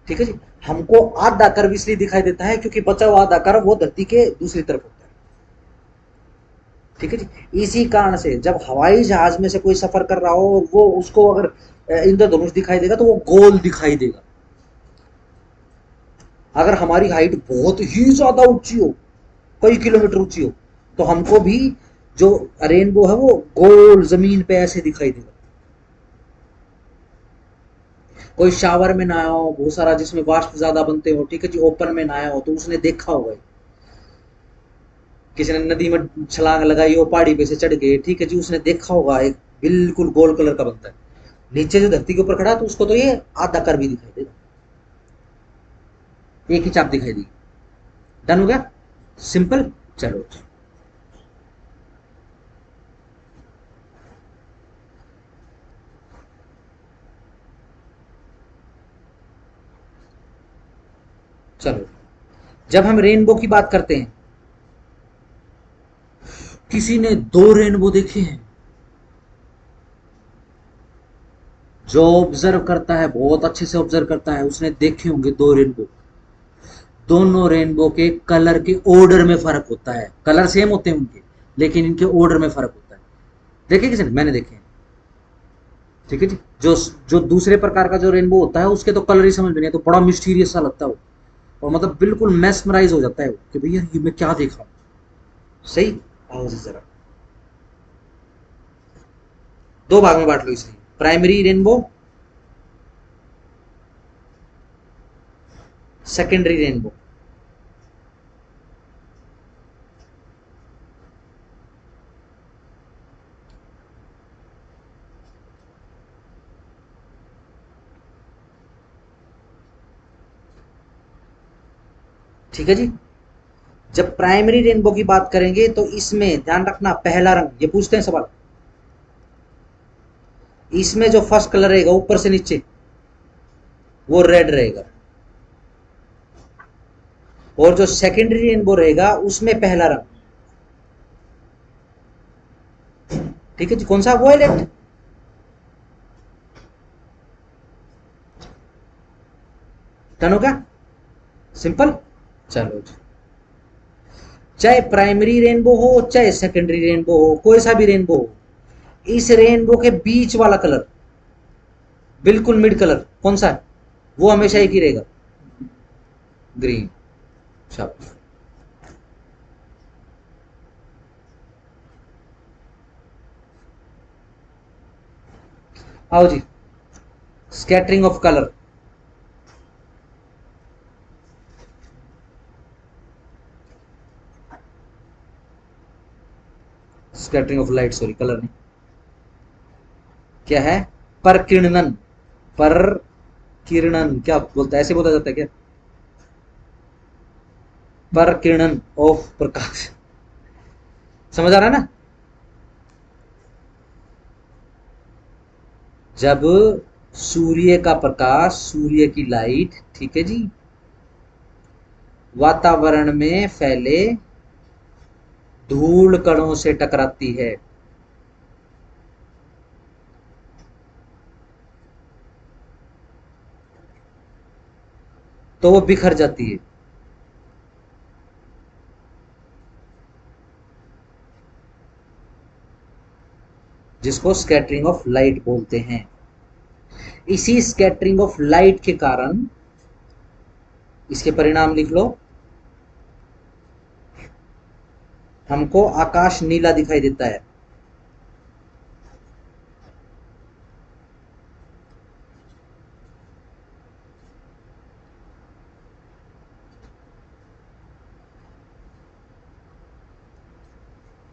ठीक है जी। हमको आधा कर्व इसलिए दिखाई देता है क्योंकि बचा हुआ आधा कर्व वो धरती के दूसरी तरफ होता है, ठीक है जी। इसी कारण से जब हवाई जहाज में से कोई सफर कर रहा हो और वो उसको अगर इंद्रधनुष दिखाई देगा तो वो गोल दिखाई देगा। अगर हमारी हाइट बहुत ही ज्यादा ऊंची हो, कई किलोमीटर ऊंची हो, तो हमको भी जो रेनबो है वो गोल जमीन पे ऐसे दिखाई देगा। कोई शावर में नहाया हो बहुत सारा जिसमें वाष्प ज्यादा बनते हो, ठीक है जी, ओपन में नहाया हो तो उसने देखा होगा, किसी ने नदी में छलांग लगाई हो पहाड़ी पे से चढ़ गए, ठीक है जी, उसने देखा होगा एक बिल्कुल गोल कलर का बनता है। नीचे जो धरती के ऊपर खड़ा तो उसको तो ये आधा कर भी दिखाई देगा, एक ही चाप दिखाई देगी। डन हो गया, सिंपल। चलो चलो, जब हम रेनबो की बात करते हैं, किसी ने दो रेनबो देखे हैं? जो ऑब्जर्व करता है बहुत अच्छे से ऑब्जर्व करता है उसने देखे होंगे दो रेनबो। दोनों रेनबो के कलर के ऑर्डर में फर्क होता है, कलर सेम होते हैं उनके लेकिन इनके ऑर्डर में फर्क होता है। देखे किसी ने? मैंने देखे हैं, ठीक है जी। जो जो दूसरे प्रकार का जो रेनबो होता है उसके तो कलर ही समझ में नहीं, तो बड़ा मिस्टीरियस सा लगता है वो, और मतलब बिल्कुल मेस्मराइज हो जाता है वो कि भैया ये मैं क्या देख रहा हूँ। सही। आओ जी जरा दो भाग में बांट लो इसे, प्राइमरी रेनबो, सेकेंडरी रेनबो। ठीक है जी। जब प्राइमरी रेनबो की बात करेंगे तो इसमें ध्यान रखना, पहला रंग, ये पूछते हैं सवाल, इसमें जो फर्स्ट कलर रहेगा ऊपर से नीचे वो रेड रहेगा, और जो सेकेंडरी रेनबो रहेगा उसमें पहला रंग, ठीक है जी, कौन सा? वॉयलेट। डन हो गया, सिंपल। चलो जी, चाहे प्राइमरी रेनबो हो चाहे सेकेंडरी रेनबो हो, कोई सा भी रेनबो हो, इस रेनबो के बीच वाला कलर, बिल्कुल मिड कलर कौन सा है? वो हमेशा एक ही रहेगा, ग्रीन। शाबाश। आओ जी, scattering of colour, scattering of light, sorry colour नहीं, क्या है? परकिरणन, पर किरणन क्या बोलता है, ऐसे बोला जाता है क्या? परकिरणन ऑफ प्रकाश, समझ आ रहा है ना? जब सूर्य का प्रकाश, सूर्य की लाइट, ठीक है जी, वातावरण में फैले धूल कणों से टकराती है। तो वो बिखर जाती है। जिसको स्कैटरिंग ऑफ लाइट बोलते हैं। इसी स्कैटरिंग ऑफ लाइट के कारण इसके परिणाम लिख लो। हमको आकाश नीला दिखाई देता है।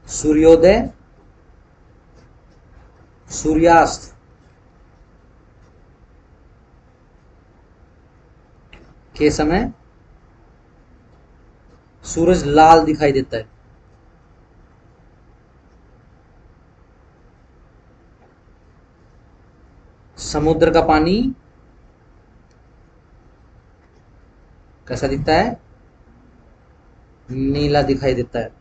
सूर्योदय, सूर्यास्त के समय सूरज लाल दिखाई देता है। समुद्र का पानी कैसा दिखता है? नीला दिखाई देता है।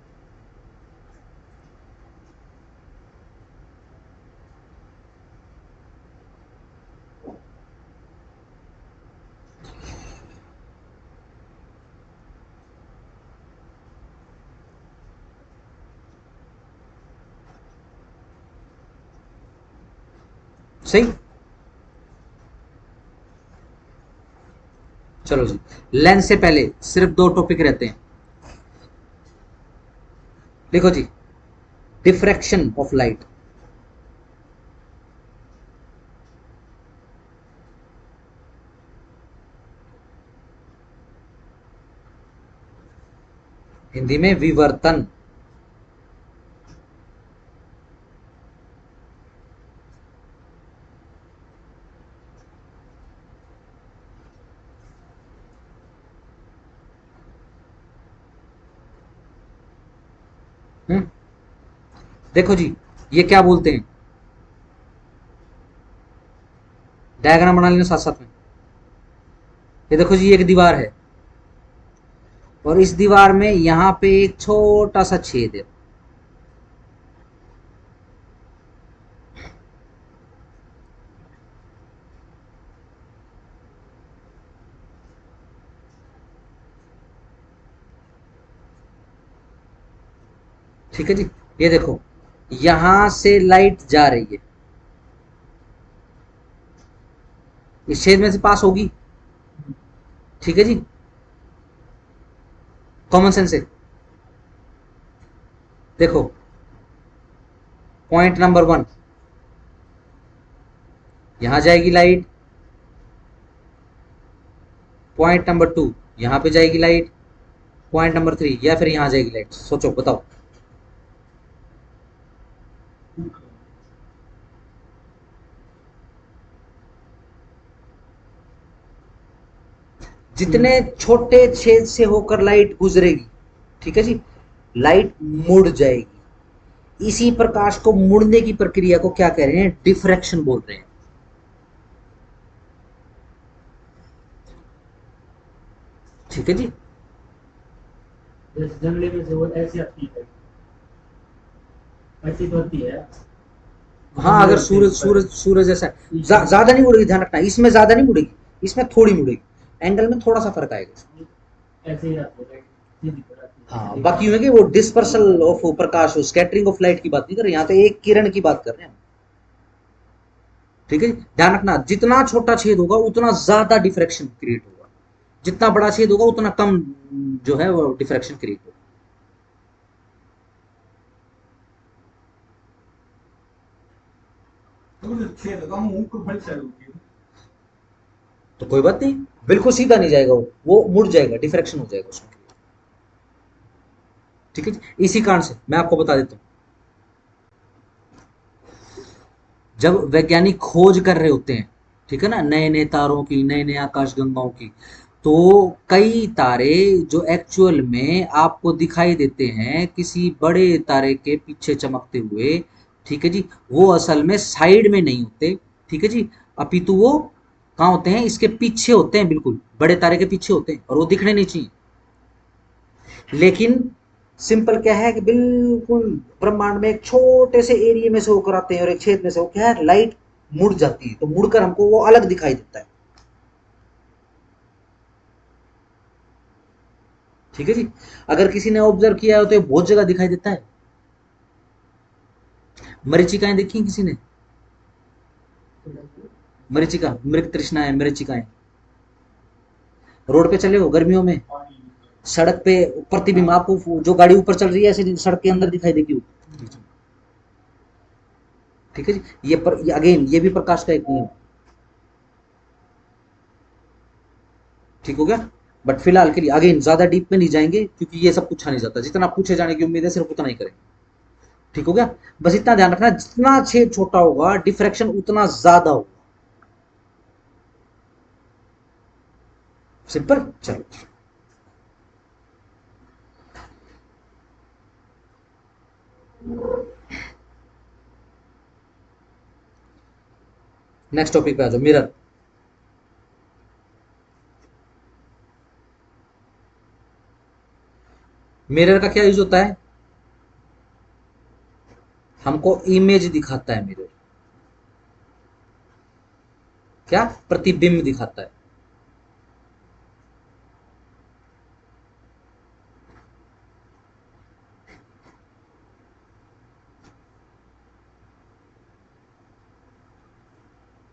सही। चलो जी, लेंस से पहले सिर्फ दो टॉपिक रहते हैं। देखो जी, डिफ्रैक्शन ऑफ लाइट। हिंदी में विवर्तन। हम्म, देखो जी, ये क्या बोलते हैं, डायग्राम बना लेना साथ साथ में। ये देखो जी, एक दीवार है और इस दीवार में यहां पे एक छोटा सा छेद है। ठीक है जी, ये देखो, यहां से लाइट जा रही है, इस छेद में से पास होगी। ठीक है जी, कॉमन सेंस से देखो। पॉइंट नंबर 1, यहां जाएगी लाइट। पॉइंट नंबर 2, यहां पे जाएगी लाइट। पॉइंट नंबर 3, या फिर यहां जाएगी लाइट। सोचो, बताओ। जितने छोटे छेद से होकर लाइट गुजरेगी, ठीक है जी, लाइट मुड़ जाएगी। इसी प्रकाश को मुड़ने की प्रक्रिया को क्या कह रहे हैं? डिफ्रैक्शन बोल रहे हैं। ठीक है जी। जैसे जंगले में से वो ऐसे आती है, ऐसी तो होती है। हाँ, अगर सूरज सूरज सूरज ऐसा ज्यादा नहीं मुड़ेगी, ध्यान रखना, इसमें ज्यादा नहीं मुड़ेगी, इसमें थोड़ी मुड़ेगी। एंगल में थोड़ा सा फर्क आएगा। ऐसे ही आती है, सीधी तरह आती हाँ, है। बाकी है कि वो dispersal of Prakash, scattering of light की बात नहीं कर रहे, यहाँ तो एक किरण की बात कर रहे हैं। ठीक है, ध्यान रखना, जितना छोटा छेद होगा उतना ज्यादा डिफ्रैक्शन क्रिएट होगा, जितना बड़ा छेद होगा उतना कम जो है वो डिफ्रैक्शन क्रिएट होगा। तो कोई बात नहीं, बिल्कुल सीधा नहीं जाएगा, वो मुड़ जाएगा, डिफ्रैक्शन हो जाएगा उसमें। ठीक है, इसी कारण से मैं आपको बता देता हूँ, जब वैज्ञानिक खोज कर रहे होते हैं, ठीक है ना, नए नए तारों की, नए नए आकाश गंगाओं की, तो कई तारे जो एक्चुअल में आपको दिखाई देते हैं किसी बड़े तारे के पीछे चमकते हुए, ठीक है जी, वो असल में साइड में नहीं होते। ठीक है जी, अपितु वो कहाँ होते हैं? इसके पीछे होते हैं, बिल्कुल बड़े तारे के पीछे होते हैं, और वो दिखने नहीं चाहिए। लेकिन सिंपल क्या है कि बिल्कुल ब्रह्मांड में एक छोटे से एरिया में से होकर आते हैं और एक छेद में से वो क्या है, लाइट मुड़ जाती है, तो मुड़कर हमको वो अलग दिखाई देता है। ठीक है जी। अगर किसी ने ऑब्जर्व किया हो तो ये बहुत जगह दिखाई देता है। मरीचिकाएं देखी किसी ने? मरीचिका, मृग तृष्णाएं, मरीचिकाएं। रोड पे चले हो गर्मियों में, सड़क पे प्रतिबिंब आपको जो गाड़ी ऊपर चल रही है ऐसे सड़क के अंदर दिखाई देगी। ठीक है जी। ये अगेन ये भी प्रकाश का एक नियम। ठीक हो गया। बट फिलहाल के लिए अगेन ज्यादा डीप में नहीं जाएंगे क्योंकि ये सब पूछा नहीं जाता, जितना पूछे जाने की उम्मीद है सिर्फ उतना ही करेंगे। ठीक हो गया। बस इतना ध्यान रखना, जितना छेद छोटा होगा डिफ्रैक्शन उतना ज्यादा होगा। सिंपल। चलो नेक्स्ट टॉपिक पे आ जाओ, मिरर। मिरर का क्या यूज होता है? हमको इमेज दिखाता है मिरर। क्या? प्रतिबिंब दिखाता है।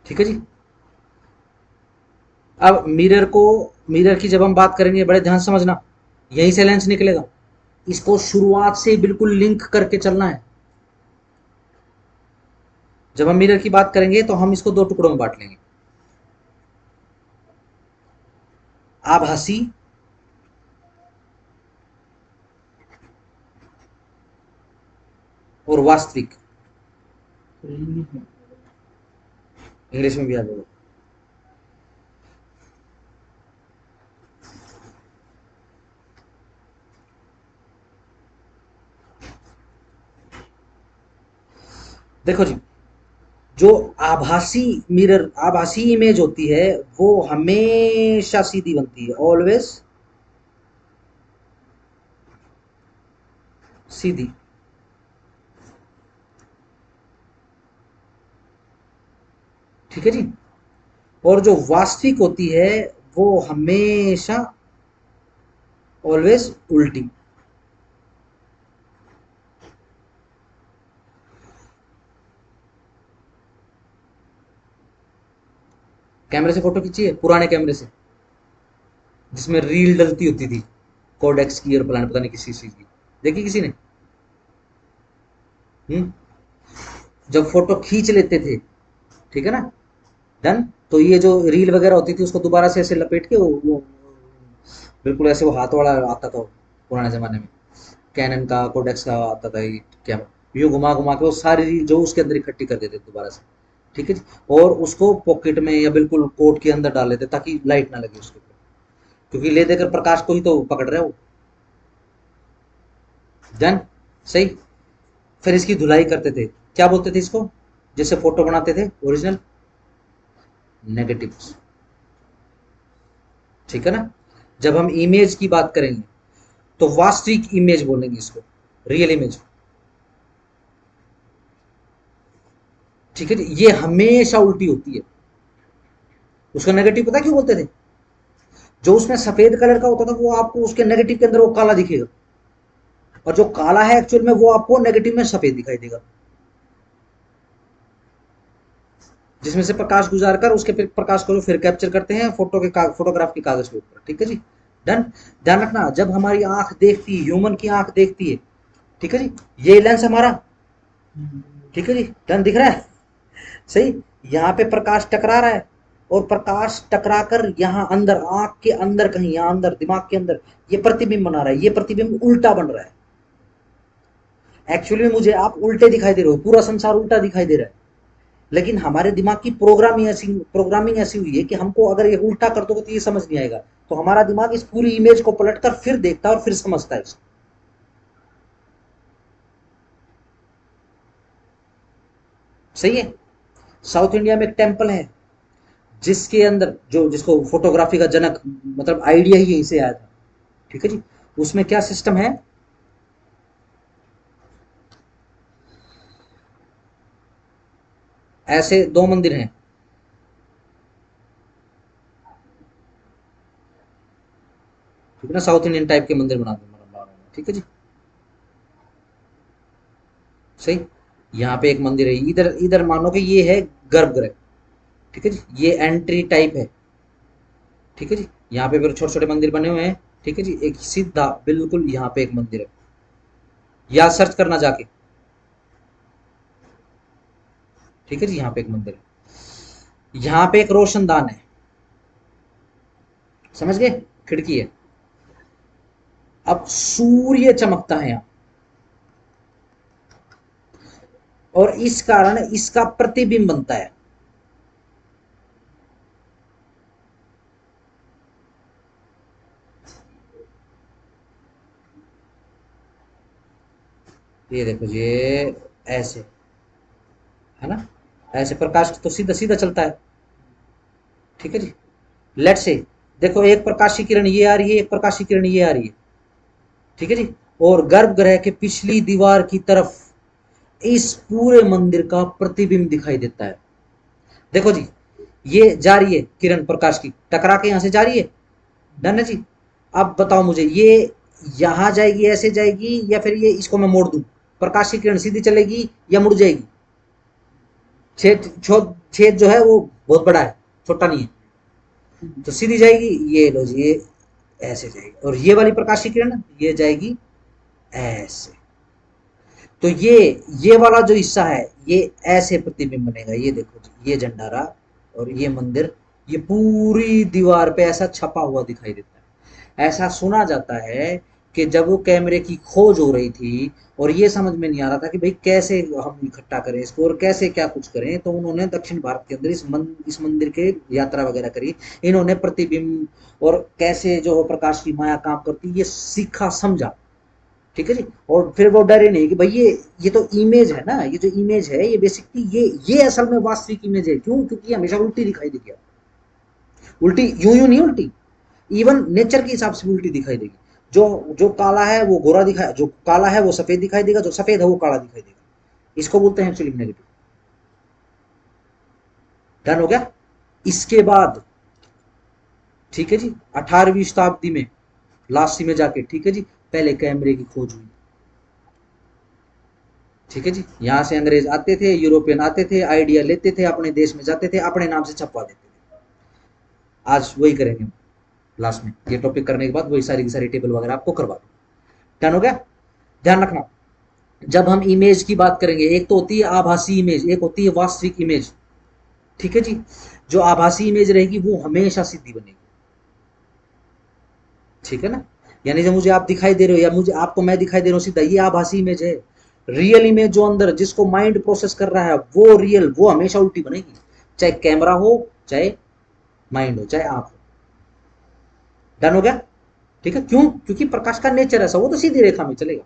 ठीक है जी। अब मिरर की जब हम बात करेंगे बड़े ध्यान से समझना, यहीं से लेंस निकलेगा। इसको शुरुआत से बिल्कुल लिंक करके चलना है। जब हम मिरर की बात करेंगे तो हम इसको दो टुकड़ों में बांट लेंगे, आभासी और वास्तविक। इंग्लिश में भी आ जाएगा। देखो जी, जो आभासी इमेज होती है वो हमेशा सीधी बनती है, ऑलवेज सीधी। ठीक है जी। और जो वास्तविक होती है वो हमेशा ऑलवेज उल्टी। कैमरे से फोटो खींची है, पुराने कैमरे से जिसमें रील डलती होती थी, कोडेक्स की और प्लान पता नहीं किसी चीज की, देखी किसी ने? हम्म। जब फोटो खींच लेते थे, ठीक है ना, डन, तो ये जो रील वगैरह होती थी उसको दोबारा से ऐसे लपेट के वो बिल्कुल ऐसे वो हाथ वाला आता था पुराने जमाने में, कैनन का कोडेक्स का आता था ये कैमरा, यूं घुमा घुमा के वो सारी रील जो उसके अंदर इकट्ठी कर देते दोबारा से। ठीक है जी। और उसको पॉकेट में या बिल्कुल कोट के अंदर डाल लेते ताकि लाइट ना लगे उसके ऊपर, क्योंकि ले देकर प्रकाश को ही तो पकड़ रहे हो। डन। सही। फिर इसकी धुलाई करते थे, क्या बोलते थे इसको, जैसे फोटो बनाते थे ओरिजिनल, नेगेटिव्स। ठीक है ना। जब हम इमेज की बात करेंगे तो वास्तविक इमेज बोलेंगे इसको, रियल इमेज। ठीक है जी। ये हमेशा उल्टी होती है। उसका नेगेटिव पता क्यों बोलते थे? जो उसमें सफेद कलर का होता था वो आपको उसके नेगेटिव के अंदर वो काला दिखेगा, और जो काला है एक्चुअल में वो आपको नेगेटिव में सफेद दिखाई देगा, जिसमें से प्रकाश गुजार कर उसके फिर प्रकाश को फिर कैप्चर करते हैं फोटोग्राफ के कागज के ऊपर। ठीक है जी। डन। ध्यान रखना, जब हमारी आंख देखती है, ह्यूमन की आंख देखती है, ठीक है जी, ये लेंस हमारा, ठीक है जी, डन, दिख रहा है? सही। यहाँ पे प्रकाश टकरा रहा है, और प्रकाश टकरा कर यहाँ अंदर आंख के अंदर कहीं यहाँ अंदर दिमाग के अंदर ये प्रतिबिंब बना रहा है, ये प्रतिबिंब उल्टा बन रहा है। एक्चुअली मुझे आप उल्टे दिखाई दे रहे हो, पूरा संसार उल्टा दिखाई दे रहा है, लेकिन हमारे दिमाग की प्रोग्रामिंग ऐसी हुई है कि हमको अगर ये उल्टा कर दोगे तो ये समझ नहीं आएगा, तो हमारा दिमाग इस पूरी इमेज को पलट कर फिर देखता है और फिर समझता है इसको। सही है। साउथ इंडिया में एक टेम्पल है जिसके अंदर जो जिसको फोटोग्राफी का जनक मतलब आइडिया ही यहीं से आया था। ठीक है जी। उसमें क्या सिस्टम है, ऐसे दो मंदिर हैं, ठीक है ना, साउथ इंडियन टाइप के मंदिर बना दो, ठीक है जी, सही। यहाँ पे एक मंदिर है, इधर इधर मानो कि ये है गर्भगृह, ठीक है जी, ये एंट्री टाइप है, ठीक है जी। यहाँ पे फिर छोटे छोटे मंदिर बने हुए हैं, ठीक है जी, एक सीधा बिल्कुल यहाँ पे एक मंदिर है, या सर्च करना जाके, ठीक है जी, यहाँ पे एक मंदिर है, यहाँ पे एक रोशनदान है, समझ गए, खिड़की है। अब सूर्य चमकता है यहाँ, और इस कारण इसका प्रतिबिंब बनता है, ये देखो जी, ये ऐसे है ना, ऐसे प्रकाश तो सीधा सीधा चलता है, ठीक है जी। लेट से देखो, एक प्रकाश की किरण ये आ रही है, एक प्रकाश की किरण ये आ रही है, ठीक है जी, और गर्भगृह के पिछली दीवार की तरफ इस पूरे मंदिर का प्रतिबिंब दिखाई देता है। देखो जी, ये जा रही है किरण प्रकाश की, टकरा के यहां से जा रही है, डन है जी। अब बताओ मुझे, ये यहां जाएगी, ऐसे जाएगी, या फिर ये इसको मैं मोड़ दूं, प्रकाश की किरण सीधी चलेगी या मुड़ जाएगी, छेद जो है वो बहुत बड़ा है, छोटा नहीं है, तो सीधी जाएगी, ये लो जी, ये ऐसे जाएगी, और ये वाली प्रकाश की किरण ये जाएगी ऐसे, तो ये वाला जो हिस्सा है ये ऐसे प्रतिबिंब बनेगा, ये देखो जी, ये झंडा रहा, और ये मंदिर, ये पूरी दीवार पे ऐसा छपा हुआ दिखाई देता है। ऐसा सुना जाता है कि जब वो कैमरे की खोज हो रही थी और ये समझ में नहीं आ रहा था कि भाई कैसे हम इकट्ठा करें इसको और कैसे क्या कुछ करें, तो उन्होंने दक्षिण भारत के अंदर इस मंदिर के यात्रा वगैरह करी, इन्होंने प्रतिबिंब और कैसे जो प्रकाश की माया काम करती ये सीखा समझा, ठीक है जी। और फिर वो डरे नहीं कि भाई ये तो इमेज है ना, ये जो इमेज है ये बेसिकली ये असल में वास्तविक इमेज है, क्यों, क्योंकि ये हमेशा उल्टी दिखाई देगी, उल्टी यूं यूं नहीं उल्टी, इवन नेचर के हिसाब से भी उल्टी दिखाई देगी, जो जो काला है वो गोरा दिखाई, जो काला है वो सफेद दिखाई देगा, जो सफेद है वो काला दिखाई देगा, इसको बोलते हैं एक्चुअली नेगेटिव। डन हो गया। इसके बाद, ठीक है जी, 18वीं शताब्दी में लास्ट में जाके, ठीक है जी, पहले कैमरे की खोज हुई, ठीक है जी। यहाँ से अंग्रेज आते थे, यूरोपियन आते थे, आइडिया लेते थे, अपने देश में जाते थे, अपने नाम से छपवा देते थे। आज वही करेंगे लास्ट में, ये टॉपिक करने के बाद वही सारी की सारी टेबल वगैरह आपको करवा दूँ। डन हो गया। ध्यान रखना, जब हम इमेज की बात करेंगे, एक तो होती है आभासी इमेज, एक होती है वास्तविक इमेज, ठीक है जी। जो आभासी इमेज रहेगी वो हमेशा सीधी बनेगी, ठीक है ना, यानी जो मुझे आप दिखाई दे रहे हो या मुझे आपको मैं दिखाई दे रहा हूँ सीधा, ये आभासी इमेज है। रियल इमेज जो अंदर जिसको माइंड प्रोसेस कर रहा है वो रियल, वो हमेशा उल्टी बनेगी, चाहे कैमरा हो, चाहे माइंड हो, चाहे आप हो। डन हो गया, ठीक है, क्यों, क्योंकि प्रकाश का नेचर ऐसा, वो तो सीधी रेखा में चलेगा,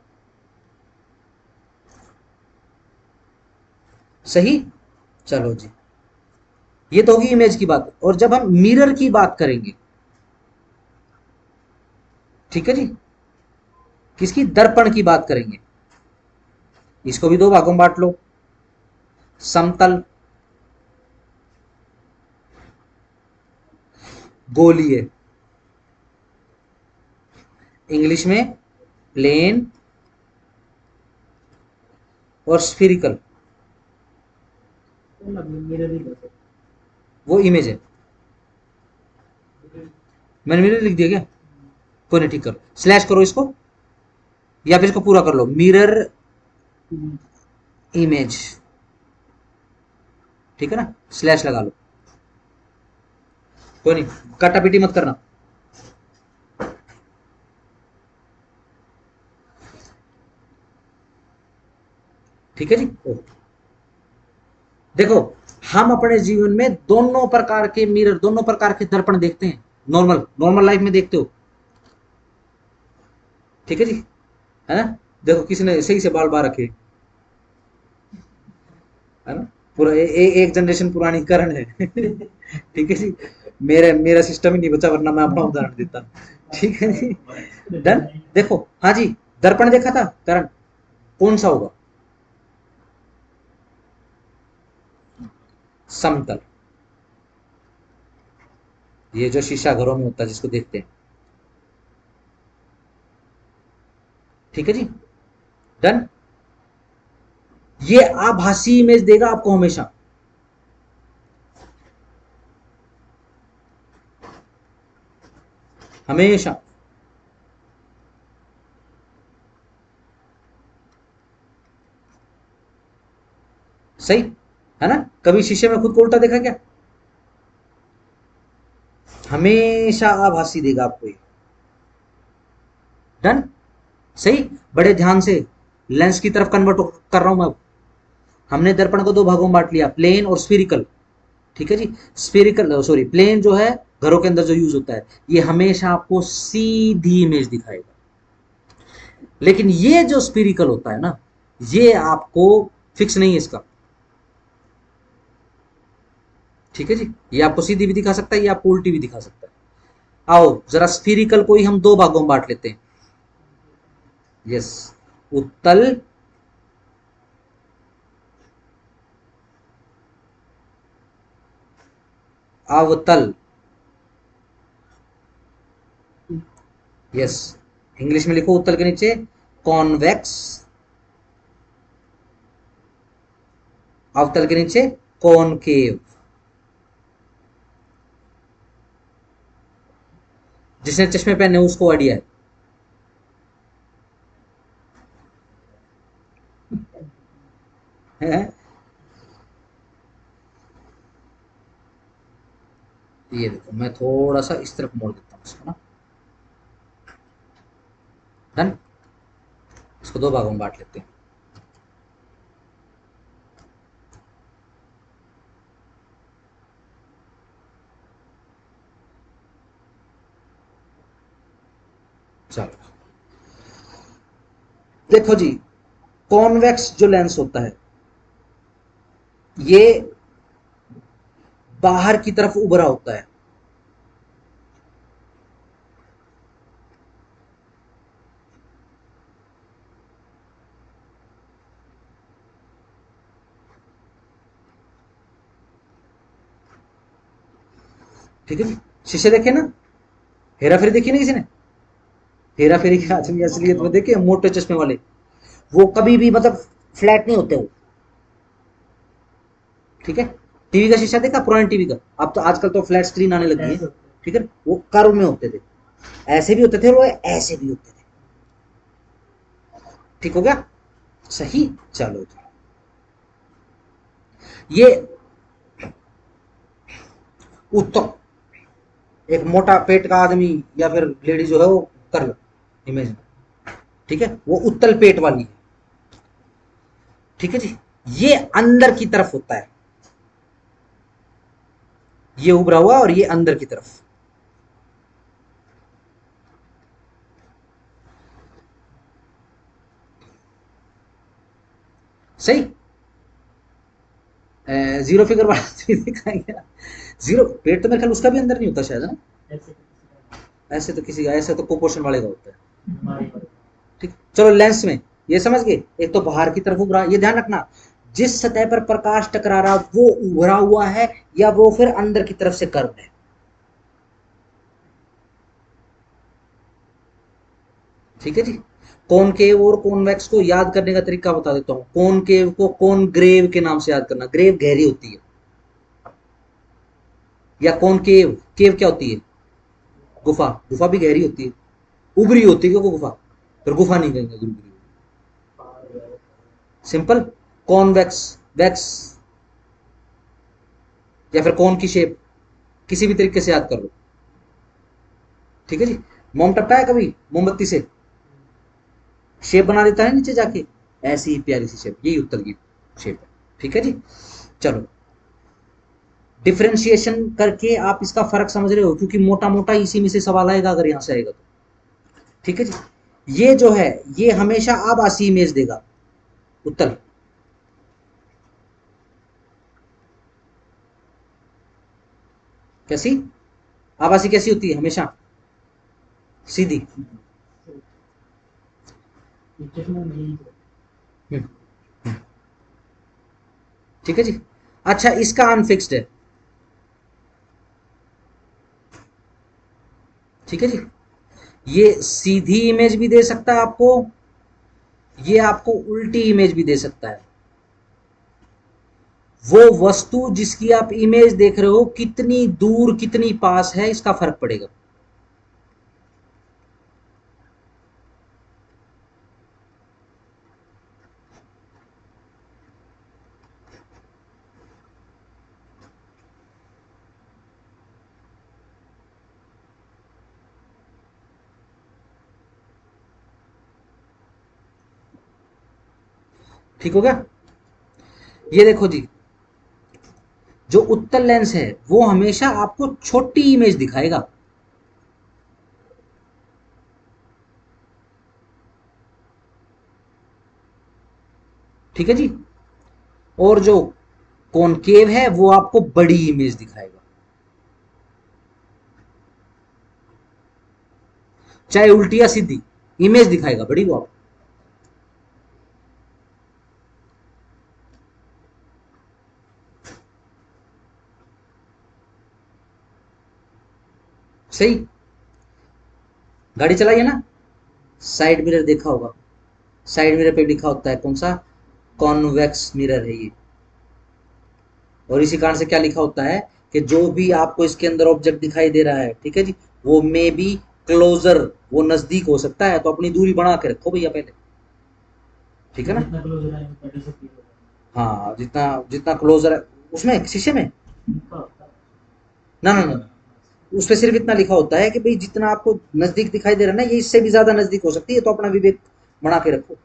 सही। चलो जी, ये तो होगी इमेज की बात, और जब हम मिरर की बात करेंगे, ठीक है जी, किसकी, दर्पण की बात करेंगे, इसको भी दो भागों में बांट लो, समतल, गोलीय, इंग्लिश में प्लेन और स्फिरिकल, तो मतलब मिरर ही बस वो इमेज है। मैंने मिरर लिख दिया क्या, कोई नहीं, ठीक करो, स्लैश करो इसको, या फिर इसको पूरा कर लो, मिरर है। इमेज, ठीक है ना, स्लैश लगा लो, कोई नहीं, काटा पीटी मत करना। ठीक है जी, देखो, हम अपने जीवन में दोनों प्रकार के मिरर, दोनों प्रकार के दर्पण देखते हैं, नॉर्मल नॉर्मल लाइफ में देखते हो, ठीक है जी, है ना। देखो किसी ने सही से बाल बाल रखे, है ना, पूरा एक जनरेशन पुरानी करण है ठीक है जी। मेरे मेरा सिस्टम ही नहीं बचा, वरना मैं अपना उदाहरण देता। ठीक है जी। डन। देखो, हाँ जी, दर्पण देखा था करण, कौन सा होगा? समतल। ये जो शीशा घरों में होता है जिसको देखते हैं। ठीक है जी। डन। ये आभासी इमेज देगा आपको हमेशा। हमेशा। सही है ना? कभी शीशे में खुद को उल्टा देखा क्या? हमेशा आभासी देगा आपको ये। डन। सही। बड़े ध्यान से लेंस की तरफ कन्वर्ट कर रहा हूं मैं अब। हमने दर्पण को दो भागों में बांट लिया, प्लेन और स्फीरिकल। ठीक है जी। स्फीरिकल, सॉरी, प्लेन जो है घरों के अंदर जो यूज होता है, ये हमेशा आपको सीधी इमेज दिखाएगा। लेकिन ये जो स्फीरिकल होता है ना, ये आपको फिक्स नहीं है इसका। ठीक है जी। ये आपको सीधी भी दिखा सकता है, ये आपको उल्टी भी दिखा सकता है। आओ जरा स्फीरिकल को ही हम दो भागों में बांट लेते हैं। यस। उत्तल अवतल। यस। इंग्लिश में लिखो उत्तल के नीचे कॉन्वेक्स, अवतल के नीचे कॉनकेव। जिसने चश्मे पहने उसको आइडिया है। ये देखो, मैं थोड़ा सा इस तरफ मोड़ देता हूँ इसको ना। डन। इसको दो भागों में बांट लेते हैं। चलो देखो जी, कॉन्वेक्स जो लेंस होता है, ये बाहर की तरफ उभरा होता है। ठीक है जी। शीशे देखे ना, हेरा फेरी देखी ना किसी ने? हेरा फेरी की असली असलियत में देखे, मोटे चश्मे वाले, वो कभी भी मतलब फ्लैट नहीं होते वो। ठीक है। टीवी का शीशा देखा, पुराने टीवी का? अब तो आजकल तो फ्लैट स्क्रीन आने लगी है। ठीक है। वो कर्व में होते थे, ऐसे भी होते थे, वो ऐसे भी होते थे। ठीक हो गया? सही। चलो जी। ये उत्तम, एक मोटा पेट का आदमी या फिर लेडी जो है वो कर लो इमेज में। ठीक है, वो उत्तल पेट वाली है। ठीक है जी। ये अंदर की तरफ होता है, ये उभरा हुआ और ये अंदर की तरफ। सही। जीरो फिगर वाला तो दिखाएंगे ना। जीरो पेट तो मेरे ख्याल उसका भी अंदर नहीं होता शायद, है ना? ऐसे तो किसी का, ऐसे तो प्रोपोर्शन वाले का होता है। ठीक। चलो लेंस में ये समझ गए, एक तो बाहर की तरफ उभरा, ये ध्यान रखना, जिस सतह पर प्रकाश टकरा रहा वो उभरा हुआ है या वो फिर अंदर की तरफ से कर्व है। ठीक है जी। कॉनकेव और कॉन्वेक्स को याद करने का तरीका बता देता हूं। कॉनकेव को कॉनग्रेव के नाम से याद करना, ग्रेव गहरी होती है। या कॉनकेव, केव क्या होती है? गुफा। गुफा भी गहरी होती है, उभरी होती है क्योंकि गुफा, फिर गुफा नहीं कहेंगे उभरी। सिंपल। कॉन्वेक्स, वैक्स, या फिर कौन की शेप, किसी भी तरीके से याद कर लो। ठीक है जी। मोम टपकाया कभी मोमबत्ती से, शेप बना देता है नीचे जाके, ऐसी ही प्यारी सी शेप, यही उत्तर की शेप है। ठीक है जी। चलो, डिफ्रेंशिएशन करके आप इसका फर्क समझ रहे हो, क्योंकि मोटा मोटा इसी में से सवाल आएगा अगर यहां से आएगा तो। ठीक है जी। ये जो है, ये हमेशा आभासी इमेज देगा, उत्तर। कैसी? आभासी कैसी होती है? हमेशा सीधी। ये चश्मा नहीं है। हम्म, हम्म, ठीक है जी। अच्छा, इसका अनफिक्स्ड है, ठीक है जी। ये सीधी इमेज भी दे सकता है आपको, ये आपको उल्टी इमेज भी दे सकता है। वो वस्तु जिसकी आप इमेज देख रहे हो कितनी दूर कितनी पास है, इसका फर्क पड़ेगा। ठीक हो गया? ये देखो जी, जो उत्तल लेंस है वो हमेशा आपको छोटी इमेज दिखाएगा, ठीक है जी। और जो कॉनकेव है वो आपको बड़ी इमेज दिखाएगा, चाहे उल्टी या सीधी इमेज दिखाएगा बड़ी वो आपको। सही। गाड़ी चलाई है ना, साइड मिरर देखा होगा, साइड मिरर पे लिखा होता है कौन सा? कॉन्वेक्स मिरर है ये। और इसी कारण से क्या लिखा होता है कि जो भी आपको इसके अंदर ऑब्जेक्ट दिखाई दे रहा है, ठीक है जी, वो मे बी क्लोजर, वो नजदीक हो सकता है, तो अपनी दूरी बना के रखो भैया पहले, ठीक है ना। जितना क्लोज आएगा उतना डिसअपीयर होगा। हाँ, जितना जितना क्लोजर है उसमें शीशे में, लिखा होता है। ना ना ना, उस पे सिर्फ इतना लिखा होता है कि भाई जितना आपको नजदीक दिखाई दे रहा है ना, ये इससे भी ज्यादा नजदीक हो सकती है, तो अपना विवेक बना के रखो।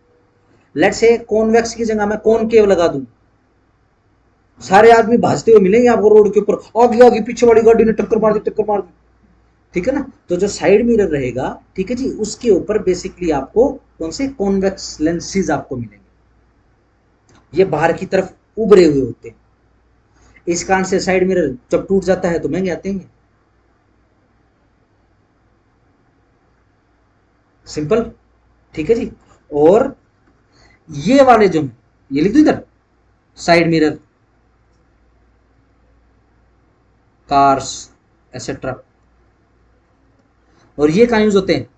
लेट्स से कॉन्वेक्स की जगह मैं कॉनकेव लगा दूं, सारे आदमी भाजते हुए मिलेंगे आपको रोड के ऊपर, आगे आगे पीछे वाली गाड़ी ने टक्कर मार दी, टक्कर मार दी, ठीक है ना। तो जो साइड मिरर रहेगा, ठीक है जी, उसके ऊपर बेसिकली आपको कौन से कॉन्वेक्स लेंसेज आपको मिलेंगे, ये बाहर की तरफ उभरे हुए होते हैं। इस कारण से साइड मिरर जब टूट जाता है तो महंगे आते हैं। सिंपल, ठीक है जी। और ये वाले जो हैं, ये लिख दो इधर, साइड मिरर, कार्स एसेट्रा। और ये कहाँ यूज होते हैं?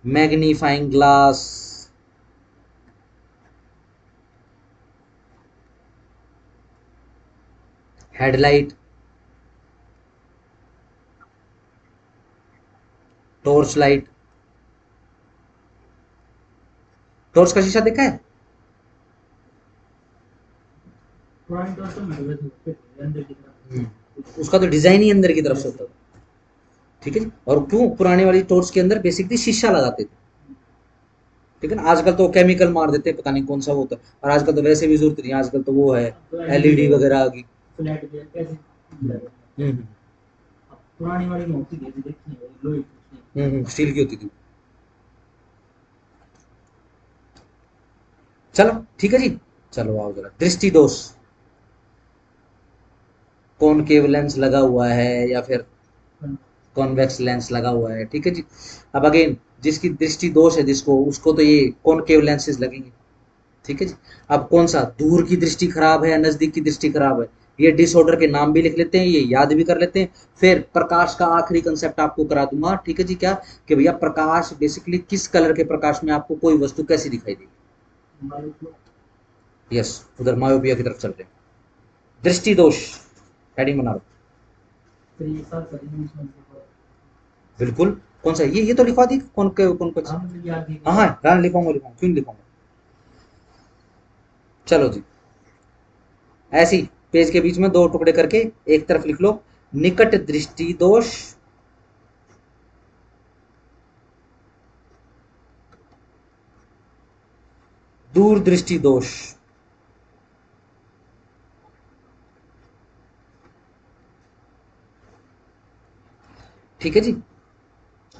Magnifying glass, headlight, torch light. Torch का शीशा देखा है? पुरानी टॉर्च तो मेरे वैसे होते थे, अंदर की तरफ। उसका तो डिजाइन ही अंदर की तरफ से होता था, ठीक है जी। और क्यों पुराने वाली टॉर्च के अंदर बेसिकली शीशा लगाते थे, ठीक है ना। आजकल तो केमिकल मार देते हैं, पता नहीं कौन सा वो होता है, और आजकल तो वैसे भी जरूरत नहीं, आजकल तो वो है अब तो एलईडी एलईडी वगैरह आ गई। फ्लैट पे कैसे हम्म लगे। हम्म अब पुरानी वाली में होती थी, देखी है लोहे की। स्टील की होती थी। चलो ठीक है जी, चलो आओ जरा दृष्टि दोष, कॉनकेव लेंस लगा हुआ है या फिर कॉन्वेक्स लेंस लगा हुआ है, ठीक है जी। अब अगेन जिसकी दृष्टि दोष है, जिसको, उसको तो ये कॉनकेव लेंसेज लगेंगे, ठीक है जी। अब कौन सा, दूर की दृष्टि खराब है या नजदीक की दृष्टि खराब है, ये डिसऑर्डर के नाम भी लिख लेते हैं, ये याद भी कर लेते हैं। फिर प्रकाश का आखिरी कंसेप्ट आपको करा दूंगा, ठीक है जी। क्या कि भैया प्रकाश बेसिकली किस कलर के प्रकाश में आपको कोई वस्तु कैसी दिखाई देगी। यस, उधर मायोपिया की तरफ चल रहे हैं। दृष्टि दोष हेडिंग बना लो। फिर ये साथ साथ इंग्लिश में लिखा। बिल्कुल। कौन सा ये तो लिखवा दी, कौन हाँ सा? मतलब याद नहीं हाँ है। हाँ, गाना लिखवाऊंगा लिखवाऊंगा, क्यों नहीं लिखवाऊंगा। चलो जी, ऐसे ही पेज के बीच में दो टुकड़े करके एक तरफ लिख लो, निकट दृष्टि दोष, दूर दृष्टि दोष, ठीक है जी।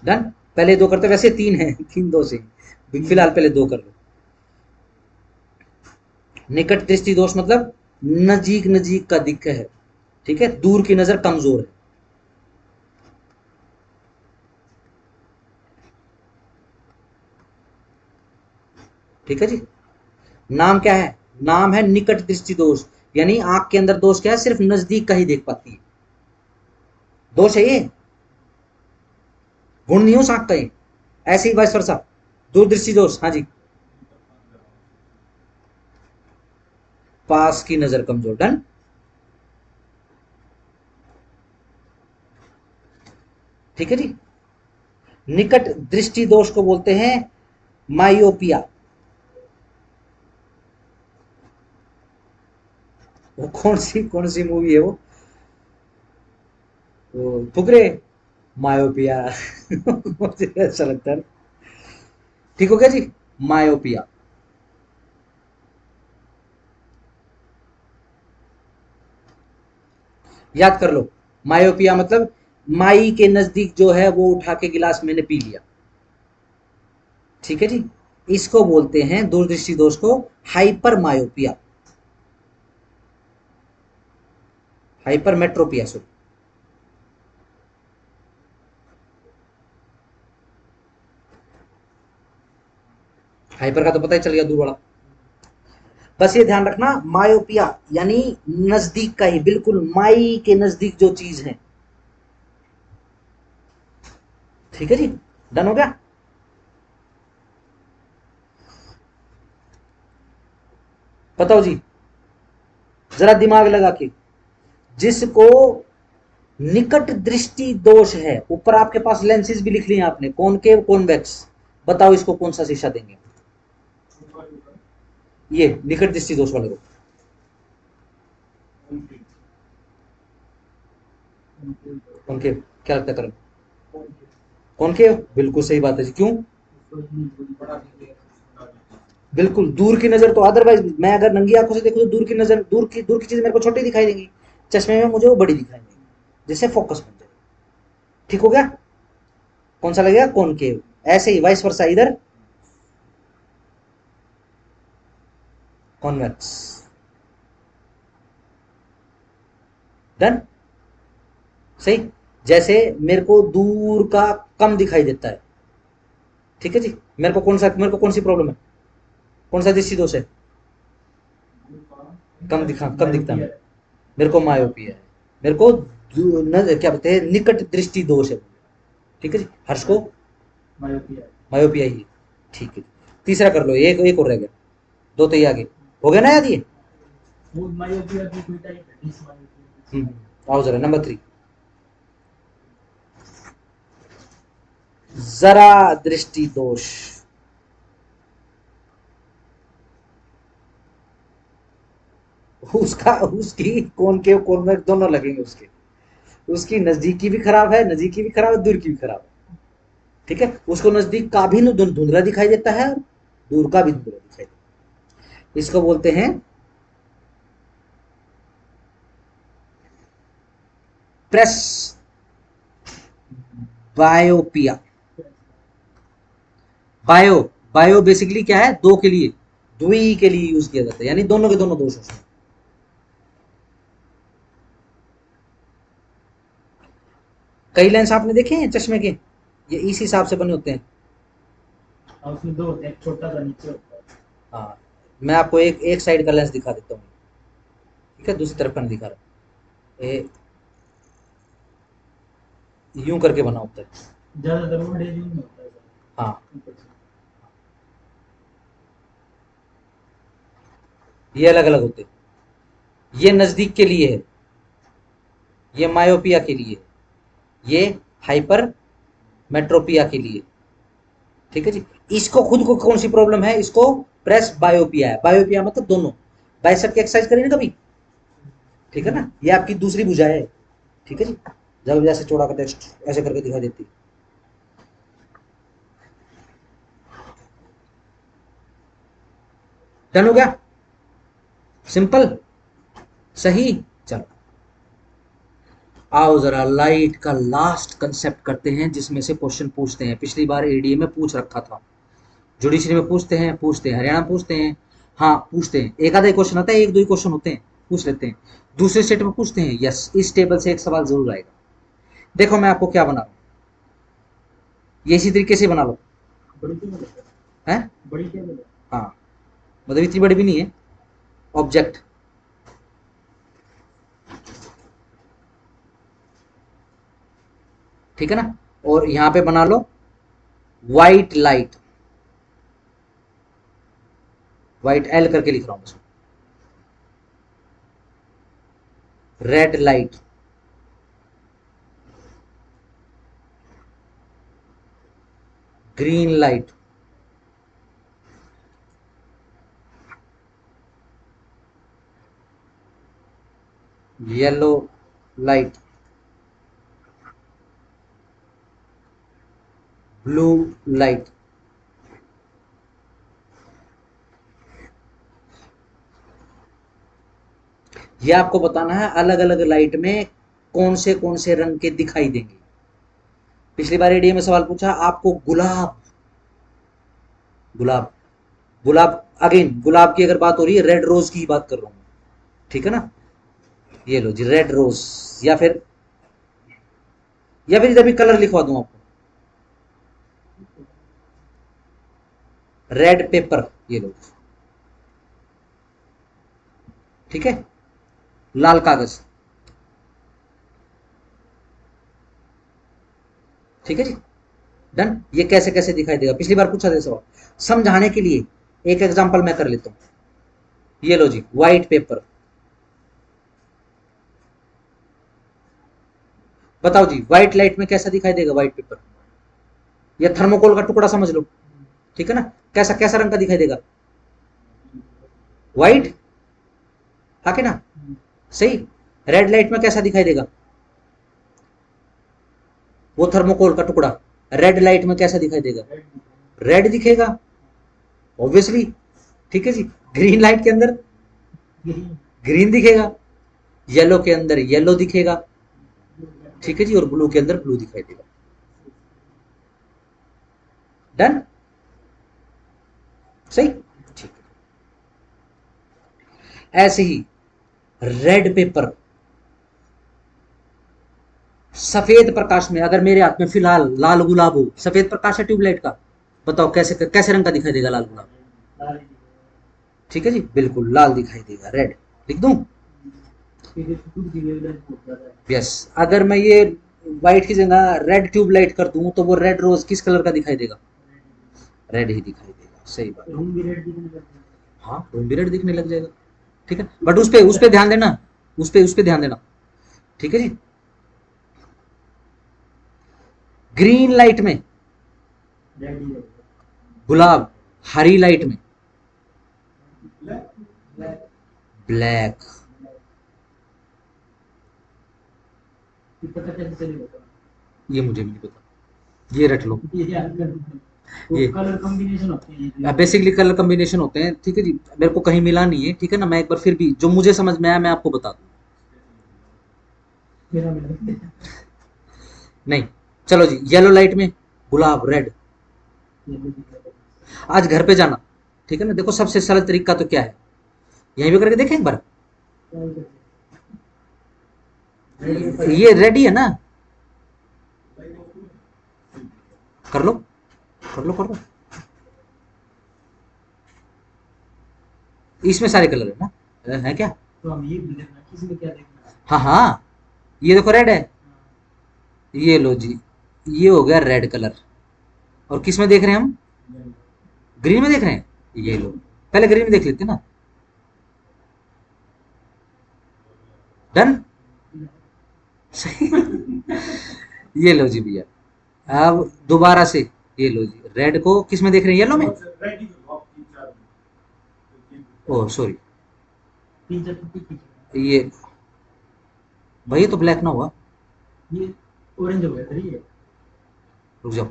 डन। पहले दो करते, वैसे तीन है तीन दो से, फिलहाल पहले दो कर लो। निकट दृष्टि दोष मतलब नजीक नजीक का दिख है, ठीक है, दूर की नजर कमजोर है। ठीक है जी। नाम क्या है? नाम है निकट दृष्टि दोष, यानी आंख के अंदर दोष क्या है? सिर्फ नजदीक का ही देख पाती है। दोष है ये, गुण नहीं हो आंख का ये। ऐसे ही वाइस वर्सा, दूरदृष्टि दोष। हाँ जी, पास की नजर कमजोर। डन। ठीक है जी। निकट दृष्टि दोष को बोलते हैं माइयोपिया। वो कौन सी मूवी है वो फुकरे, मायोपिया। मुझे ऐसा लगता है। ठीक हो गया जी, मायोपिया। याद कर लो, मायोपिया मतलब माई के नजदीक जो है वो उठा के गिलास मैंने पी लिया। ठीक है जी। इसको बोलते हैं दूरदृष्टि दोष को हाइपर मायोपिया, हाइपर मेट्रोपिया सो। हाइपर का तो पता ही चल गया, दूर वाला। बस ये ध्यान रखना, मायोपिया यानी नजदीक का ही, बिल्कुल माई के नजदीक जो चीज है। ठीक है जी, डन हो गया। बताओ जी, जरा दिमाग लगा के, जिसको निकट दृष्टि दोष है, ऊपर आपके पास लेंसेज भी लिख लिए आपने, कॉनकेव कॉन्वेक्स, बताओ इसको कौन सा शीशा देंगे? ये निकट दृष्टि दोष वाले को कॉनकेव, क्या लगता है करण? कॉनकेव बिल्कुल सही बात है जी। क्यों? बिल्कुल, दूर की नजर तो अदरवाइज मैं अगर नंगी आंखों से देखूं तो दूर की नजर, दूर की चीज मेरे को छोटी दिखाई देंगी, चश्मे में मुझे वो बड़ी दिखाई देंगी, जिससे फोकस बन जाए। ठीक हो गया। कौन सा लगेगा? कॉनकेव। ऐसे ही वाइस वर्सा इधर कॉन्वेक्स। डन। सही। जैसे मेरे को दूर का कम दिखाई देता है। ठीक है जी। मेरे को कौन सी प्रॉब्लम है? कौन सा दृष्टि दोष है? कम दिखता है। मेरे को मायोपिया है। मेरे को क्या बोलते हैं, निकट दृष्टि दोष है। ठीक है जी। हर्ष को मायोपिया ही है। ठीक है। तीसरा कर लो, एक एक और रह गया, दो तो ये आगे हो गया ना याद ये। आओ जरा नंबर 3, जरा दृष्टि दोष। उसका उसकी कॉन्वेक्स दोनों लगेंगे उसके। उसकी नजदीकी भी खराब है, नजदीकी भी खराब है, दूर की भी खराब है। ठीक है, उसको नजदीक का भी धुंधला दिखाई देता है, दूर का भी धुंधला दिखाई देता है। इसको बोलते हैं प्रेस बायोपिया। बायो, बायो बेसिकली क्या है? दो के लिए, द्वि के लिए यूज किया जाता है, यानी दोनों के दोनों दोष होते हैं। कई लेंस आपने देखे हैं चश्मे के, ये इस हिसाब से बने होते हैं। उसमें दो होते हैं, एक छोटा सा नीचे होता है। हाँ, मैं आपको एक एक साइड का लेंस दिखा देता हूँ। ठीक है, दूसरी तरफ का नहीं दिखा रहा। यूं करके बना होता है। ज्यादातर वो डेली में होता है। हाँ, ये अलग अलग होते हैं। ये नजदीक के लिए है, ये मायोपिया के लिए, ये हाइपर मेट्रोपिया के लिए। ठीक है जी। इसको खुद को कौन सी प्रॉब्लम है? इसको प्रेस बायोपिया है। बायोपिया मतलब दोनों। बाइसेप की एक्सरसाइज करिए ना कभी। ठीक है ना, ये आपकी दूसरी भुजा है। ठीक है जी। जब जैसे चौड़ा करते ऐसे करके दिखाई देती। डन हो गया, सिंपल, सही। चलो आओ जरा लाइट का लास्ट कंसेप्ट करते हैं, जिसमें से क्वेश्चन पूछते हैं। पिछली बार एडीए में पूछ रखा था, जुडिशरी में पूछते हैं, हरियाणा पूछते हैं। हाँ पूछते हैं, एक आधा क्वेश्चन आता है, एक दो ही क्वेश्चन होते हैं। पूछ लेते हैं, दूसरे स्टेट में पूछते हैं। यस, इस टेबल से एक सवाल जरूर आएगा। देखो मैं आपको क्या बना रहा हूँ, ये इसी तरीके से बना लो। बड़ी टेबल है, बड़ी टेबल है। हाँ, मतलब इतनी बड़ी भी नहीं है। ऑब्जेक्ट, ठीक है ना, और यहां पे बना लो व्हाइट लाइट, व्हाइट एल करके लिख रहा हूं उसको, red light, green light, yellow light, blue light. ये आपको बताना है अलग अलग लाइट में कौन से रंग के दिखाई देंगे। पिछली बार एडीए में सवाल पूछा आपको गुलाब, गुलाब, गुलाब, अगेन गुलाब की अगर बात हो रही है, रेड रोज की बात कर रहा हूं, ठीक है ना। ये लो जी रेड रोज, या फिर इधर भी कलर लिखवा दूं आपको, रेड पेपर, ये लो, ठीक है, लाल कागज, ठीक है जी, डन। ये कैसे कैसे दिखाई देगा, पिछली बार पूछा था सवाल, समझाने के लिए एक एग्जांपल मैं कर लेता हूं। ये लो जी व्हाइट पेपर, बताओ जी व्हाइट लाइट में कैसा दिखाई देगा व्हाइट पेपर, या थर्मोकोल का टुकड़ा समझ लो, ठीक है ना, कैसा कैसा रंग का दिखाई देगा, व्हाइट, हाँ के ना, सही। रेड लाइट में कैसा दिखाई देगा, वो थर्मोकोल का टुकड़ा, रेड लाइट में कैसा दिखाई देगा, रेड दिखेगा, ऑब्वियसली, ठीक है जी। ग्रीन लाइट के अंदर ग्रीन दिखेगा, येलो के अंदर येलो दिखेगा, ठीक है जी, और ब्लू के अंदर ब्लू दिखाई देगा। डन, सही, ठीक है। ऐसे ही रेड पेपर, सफेद प्रकाश में, अगर मेरे हाथ में फिलहाल लाल गुलाब हो, सफेद प्रकाश है ट्यूबलाइट का, बताओ कैसे कैसे रंग का दिखाई देगा लाल गुलाब, ठीक है जी, बिल्कुल लाल दिखाई देगा, रेड लिख दूं। यस, अगर मैं ये व्हाइट की जगह रेड ट्यूबलाइट कर दूं तो वो रेड रोज किस कलर का दिखाई देगा, रेड ही दिखाई देगा, सही बात। हाँ, रूम भी रेड दिखने लग जाएगा, ठीक है, बट उस पे ध्यान देना, उस पे ध्यान देना, ठीक है जी। ग्रीन लाइट में गुलाब, हरी लाइट में ब्लैक, ये मुझे भी नहीं पता, ये रट लो, ये कलर कॉम्बिनेशन होते हैं, बेसिकली कलर कॉम्बिनेशन होते हैं, ठीक है जी, मेरे को कहीं मिला नहीं है, ठीक है ना, मैं एक बार फिर भी जो मुझे समझ में आया मैं आपको बता दूं। नहीं, चलो जी, येलो लाइट में गुलाब रेड, आज घर पे जाना, ठीक है ना, देखो सबसे सरल तरीका तो क्या है, यहीं भी करके देखें एक बार, ये रेडी है ना, कर लो कर लो कर लो, इसमें सारे कलर है ना, है क्या, तो हम ये भी देखना किसी में क्या देखना। हाँ हाँ, ये देखो रेड है, ये लो जी, ये हो गया रेड कलर, और किस में देख रहे हैं हम, ग्रीन में देख रहे हैं, ये लो, पहले ग्रीन में देख लेते हैं ना, डन, सही। ये लो जी भैया, अब दोबारा से, ये लो जी, रेड को किस में देख रहे हैं, येलो में, ओह सॉरी, तीन चार पत्ती खींचना। ये भाई ये तो ब्लैक ना हुआ, ये ऑरेंज हो गया था ये। रुक जाओ,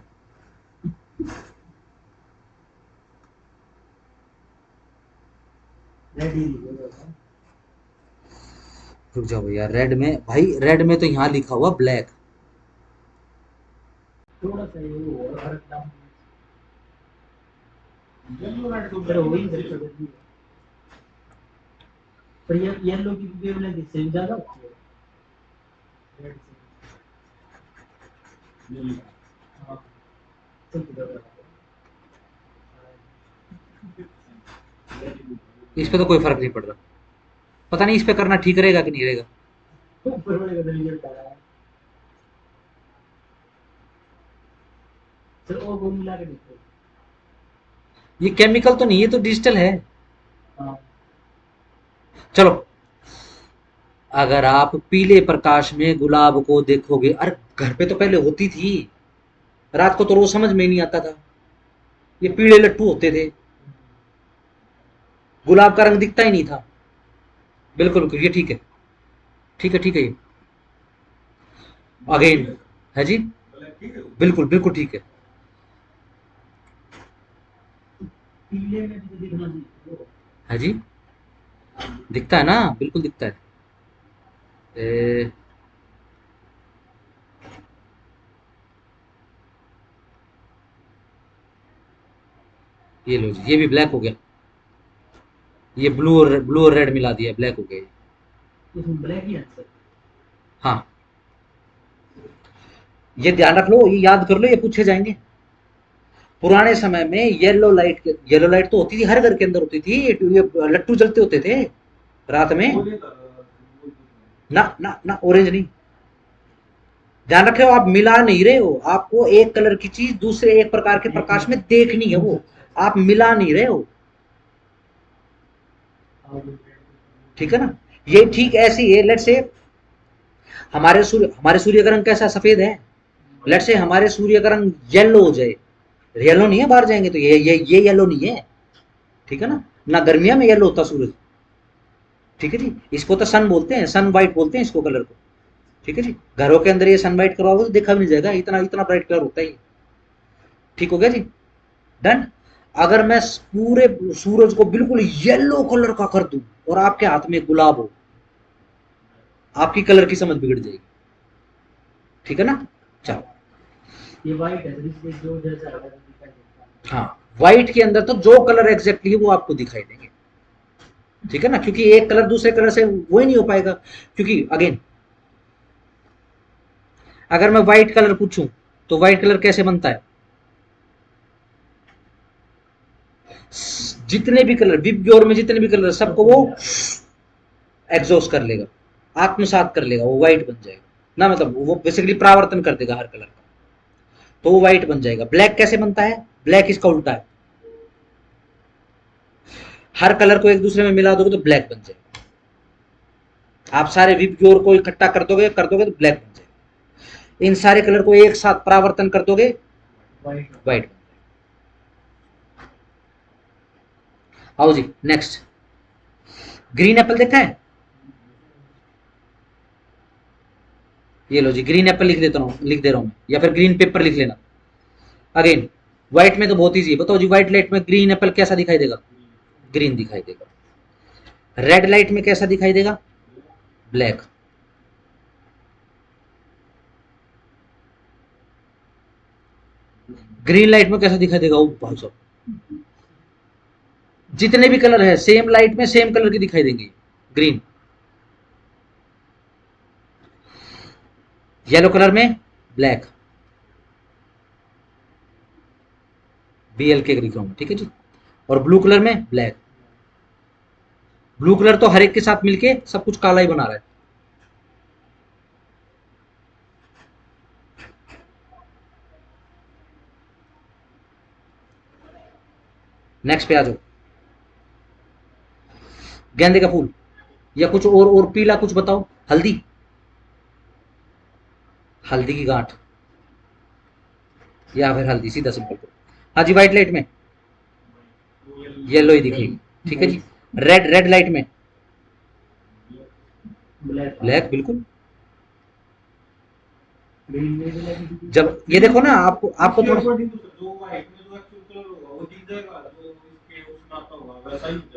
रेड ही दिखेगा। रुक जाओ भैया, रेड में भाई, रेड में तो यहाँ लिखा हुआ ब्लैक, थोड़ा सा ये वो और हर काम येलो रेड तो फिर वही इधर कर दी। पर ये येलो की वेवलेंथ इससे भी ज्यादा होती है रेड से। हाँ चलते जाओ। इस पे तो कोई फर्क नहीं पड़ रहा, पता नहीं इस पे करना ठीक रहेगा कि नहीं रहेगा। ऊपर वाले का रिजल्ट आ रहा है। चलो वो मिला के देखो। ये केमिकल तो नहीं, ये तो डिजिटल है। हाँ चलो, अगर आप पीले प्रकाश में गुलाब को देखोगे, अरे घर पे तो पहले होती थी, रात को तो रोज समझ में ही नहीं आता था, ये पीले लट्टू होते थे, गुलाब का रंग दिखता ही नहीं था। बिल्कुल बिल्कुल, ये ठीक है, ठीक है ठीक है, ये अगेन है जी, बिल्कुल बिल्कुल ठीक है। पीले में भी तो दिखना चाहिए। है जी, दिखता है ना, बिल्कुल दिखता है। ए, ये लो जी, ये भी ब्लैक हो गया, ये ब्लू और रेड मिला दिया, ब्लैक हो गया ये। इसमें ब्लैक ही आंसर। हाँ, ये ध्यान रख लो, ये याद कर लो, ये पूछे जाएंगे। पुराने समय में येलो लाइट तो होती थी, हर घर के अंदर होती थी, ये लट्टू जलते होते थे रात में। ना ना ना, ऑरेंज नहीं, ध्यान रखे हो, आप मिला नहीं रहे हो, आपको एक कलर की चीज दूसरे एक प्रकार के प्रकाश में देखनी है, वो आप मिला नहीं रहे हो, ठीक है ना। ये ठीक ऐसी है, लेट से हमारे सूर्य का रंग कैसा, सफेद है। लेट से हमारे सूर्य का रंग येलो हो जाए, येलो नहीं है, बाहर जाएंगे तो ये येलो नहीं है, ठीक है ना, ना गर्मिया में येलो होता सूरज, ठीक है जी। इसको तो सन बोलते हैं, सन वाइट बोलते हैं इसको कलर को, ठीक है जी। घरों के अंदर ये सन वाइट करवाओगे तो देखा भी नहीं जाएगा, इतना इतना ब्राइट कलर होता है ये, ठीक हो गया जी, डन। अगर मैं पूरे सूरज को बिल्कुल येलो कलर का कर दूं और आपके हाथ में गुलाब हो, आपकी कलर की समझ बिगड़ जाएगी, ठीक है ना। चलो, ये वाइट है तो इसलिए जो जैसा है दिखाई देता है। हाँ, व्हाइट के अंदर तो जो कलर एग्जैक्टली है वो आपको दिखाई देंगे, ठीक है ना, क्योंकि एक कलर दूसरे कलर से वो ही नहीं हो पाएगा, क्योंकि अगेन अगर मैं व्हाइट कलर पूछूं तो व्हाइट कलर कैसे बनता है, जितने भी कलर विबग्योर में जितने भी कलर सबको वो एग्जॉस्ट कर लेगा, आत्मसात कर लेगा, वो व्हाइट बन जाएगा ना, मतलब वो बेसिकली परावर्तन कर देगा हर कलर का, तो वो व्हाइट बन जाएगा। ब्लैक कैसे बनता है, ब्लैक इसका उल्टा है, हर कलर को एक दूसरे में मिला दोगे तो ब्लैक बन जाएगा, आप सारे विबग्योर को इकट्ठा कर दोगे तो ब्लैक बन जाएगा, इन सारे कलर को एक साथ परावर्तन कर दोगे व्हाइट। आओ जी नेक्स्ट, ग्रीन एप्पल देखा है, ये लो जी, ग्रीन एप्पल लिख दे रहा हूं, या फिर ग्रीन पेपर लिख लेना। अगेन व्हाइट में तो बहुत इजी है, बताओ जी, व्हाइट लाइट में ग्रीन एप्पल कैसा दिखाई देगा, ग्रीन दिखाई देगा। रेड लाइट में कैसा दिखाई देगा, ब्लैक। ग्रीन लाइट में कैसा दिखाई देगा, ओ भाई साहब, जितने भी कलर है सेम लाइट में सेम कलर के दिखाई देंगे, ग्रीन। येलो कलर में ब्लैक, BLK लिख रहा हूं, ठीक है जी। और ब्लू कलर में ब्लैक, ब्लू कलर तो हर एक के साथ मिलके सब कुछ काला ही बना रहा है। नेक्स्ट पे आ जाओ, गेंदे का फूल, या कुछ और पीला कुछ बताओ, हल्दी, हल्दी की गांठ, या फिर हल्दी, सीधा सिंपल को। हाँ जी, व्हाइट लाइट में येलो ही दिखेगी, ठीक है जी। रेड लाइट में ब्लैक, बिल्कुल। जब ये देखो ना, आपको थोड़ा,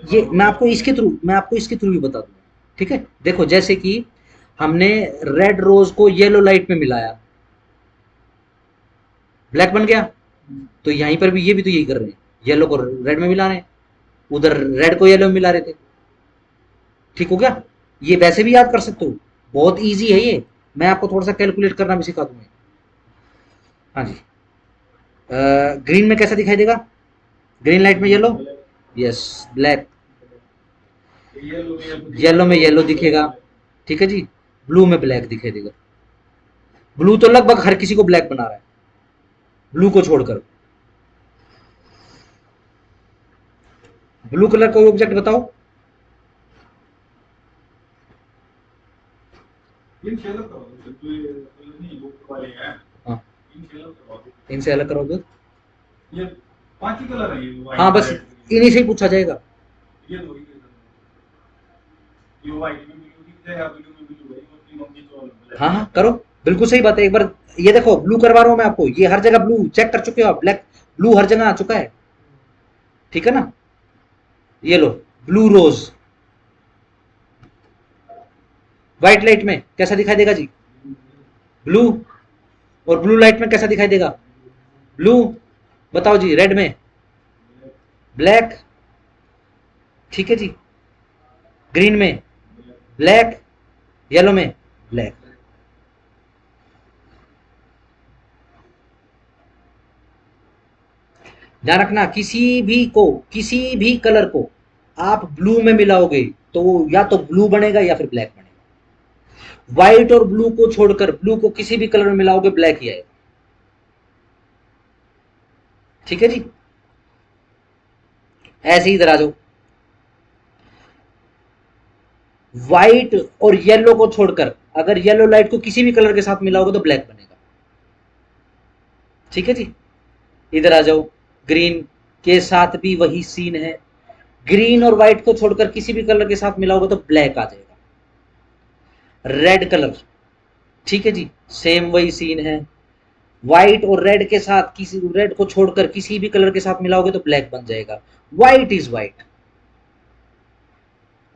ये मैं आपको इसके थ्रू भी बता दूंगा, ठीक है। देखो जैसे कि हमने रेड रोज को येलो लाइट में मिलाया, ब्लैक बन गया, तो यहीं पर भी ये भी तो यही कर रहे हैं, येलो को रेड में मिला रहे हैं, उधर रेड को येलो में मिला रहे थे, ठीक हो गया। ये वैसे भी याद कर सकते हो, बहुत इजी है ये, मैं आपको थोड़ा सा कैलकुलेट करना भी सिखा दूंगा। हाँ जी, ग्रीन में कैसा दिखाई देगा, ग्रीन लाइट में येलो, यस ब्लैक, येलो में येलो दिखेगा, ठीक है जी, ब्लू में ब्लैक दिखाई देगा। ब्लू तो लगभग हर किसी को ब्लैक बना रहा है, ब्लू को छोड़कर। ब्लू कलर का ऑब्जेक्ट बताओ। हाँ, इनसे अलग करोगे, ये पांच ही कलर है ये, हाँ बस इन्हीं से ही पूछा जाएगा। ये दो ही ये व्हाइट में ब्लू दिख जाएगा, ब्लू में ब्लू है, और तीनों की तो अलग। हाँ हाँ करो, बिल्कुल सही बात है। एक बार ये देखो, ब्लू करवा रहा हूं मैं आपको, ये हर जगह ब्लू चेक कर चुके हो आप, ब्लैक ब्लू हर जगह आ चुका है, ठीक है ना। ये लो, ब्लू रोज, व्हाइट लाइट में कैसा दिखाई देगा जी, ब्लू, और ब्लू लाइट में कैसा दिखाई देगा, ब्लू। बताओ जी, रेड में ब्लैक, ठीक है जी, ग्रीन में ब्लैक, येलो में ब्लैक। ध्यान रखना, किसी भी कलर को आप ब्लू में मिलाओगे तो या तो ब्लू बनेगा या फिर ब्लैक बनेगा। व्हाइट और ब्लू को छोड़कर ब्लू को किसी भी कलर में मिलाओगे ब्लैक ही आएगा, ठीक है जी। ऐसे ही इधर आ जाओ, व्हाइट और येलो को छोड़कर अगर येलो लाइट को किसी भी कलर के साथ मिलाओगे तो ब्लैक बनेगा, ठीक है जी। इधर आ जाओ, ग्रीन के साथ भी वही सीन है, ग्रीन और व्हाइट को छोड़कर किसी भी कलर के साथ मिलाओगे तो ब्लैक आ जाएगा। रेड कलर, ठीक है जी, सेम वही सीन है, व्हाइट और रेड के साथ, किसी रेड को छोड़कर किसी भी कलर के साथ मिलाओगे तो ब्लैक बन जाएगा। White is white.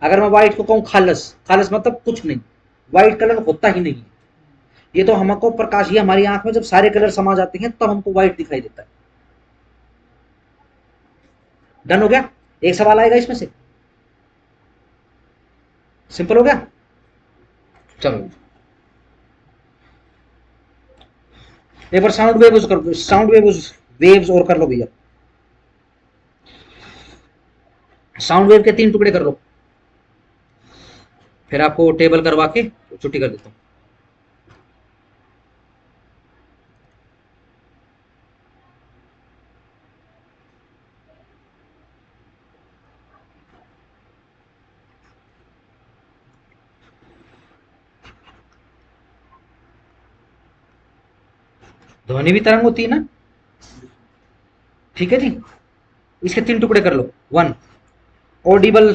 अगर मैं व्हाइट को कहूं खालस, खालस मतलब कुछ नहीं, व्हाइट कलर होता ही नहीं। ये तो हमको प्रकाश, ये हमारी आंख में जब सारे कलर समा जाते हैं तब हमको व्हाइट दिखाई देता है। डन हो गया। एक सवाल आएगा इसमें से, सिंपल हो गया। चलो एक बार साउंड वेव कर, साउंड वेव वेव्स और कर लो भैया, साउंड वेव के 3 टुकड़े कर लो, फिर आपको टेबल करवा के छुट्टी कर देता हूँ। ध्वनि भी तरंग होती है ना, ठीक है जी। इसके 3 टुकड़े कर लो, 1 ऑडिबल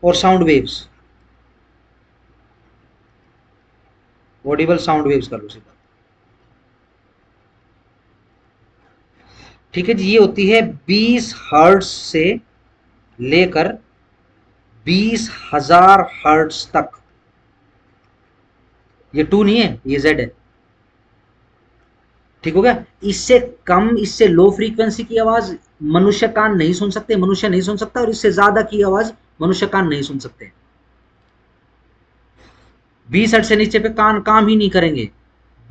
और sound waves, Audible sound waves कर लो सीधा, ठीक है जी। ये होती है 20 हर्ट्ज से लेकर 20,000 हर्ट्ज तक। ये 2 नहीं है, ये जेड है, ठीक हो गया। इससे कम, इससे लो फ्रीक्वेंसी की आवाज मनुष्य कान नहीं सुन सकते, मनुष्य नहीं सुन सकता, और इससे ज्यादा की आवाज मनुष्य कान नहीं सुन सकते। 20 हर्ट्ज से नीचे पे कान काम ही नहीं करेंगे,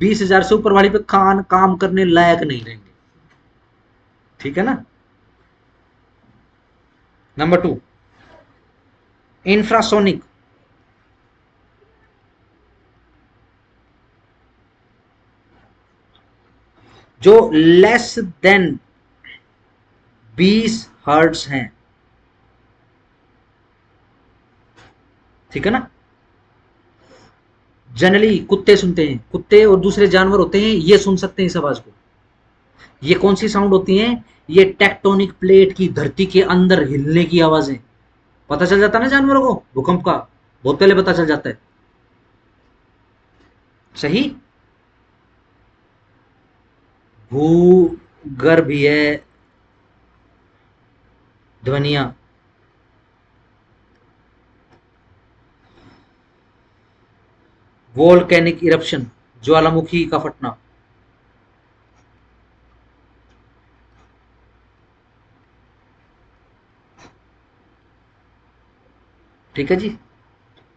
20,000 से ऊपर वाली पे कान काम करने लायक नहीं रहेंगे, ठीक है ना। नंबर 2, इंफ्रासोनिक, जो लेस देन 20 हर्ट्ज हैं, ठीक है ना। जनरली कुत्ते सुनते हैं, कुत्ते और दूसरे जानवर होते हैं, ये सुन सकते हैं इस आवाज को। ये कौन सी साउंड होती है, ये टेक्टोनिक प्लेट की धरती के अंदर हिलने की आवाजें। पता चल जाता है ना जानवरों को भूकंप का, बहुत पहले पता चल जाता है, सही। भूगर्भीय ध्वनिया, वोल्केनिक इरप्शन, ज्वालामुखी का फटना, ठीक है जी।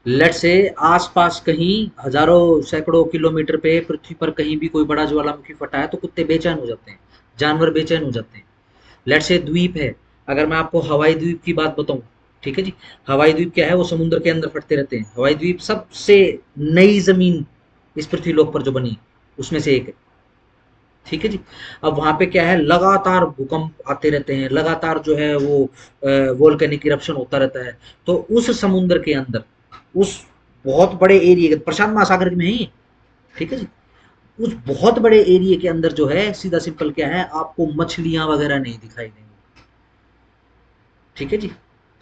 लेट से आसपास कहीं हजारों सैकड़ों किलोमीटर पे पृथ्वी पर कहीं भी कोई बड़ा ज्वालामुखी फटा है तो कुत्ते बेचैन हो जाते हैं, जानवर बेचैन हो जाते हैं। लेट से द्वीप है, अगर मैं आपको हवाई द्वीप की बात बताऊं, ठीक है जी, हवाई द्वीप क्या है, वो समुद्र के अंदर फटते रहते हैं। हवाई द्वीप सबसे नई जमीन इस पृथ्वी लोक पर जो बनी उसमें से एक है, ठीक है जी। अब वहां पे क्या है, लगातार भूकंप आते रहते हैं, लगातार जो है वो वोल्केनिक इरप्शन होता रहता है। तो उस समुद्र के अंदर, उस बहुत बड़े एरिया, प्रशांत महासागर में है ये, ठीक है जी, उस बहुत बड़े एरिया के अंदर जो है, सीधा सिंपल क्या है, आपको मछलियां वगैरह नहीं दिखाई देंगी, ठीक है जी।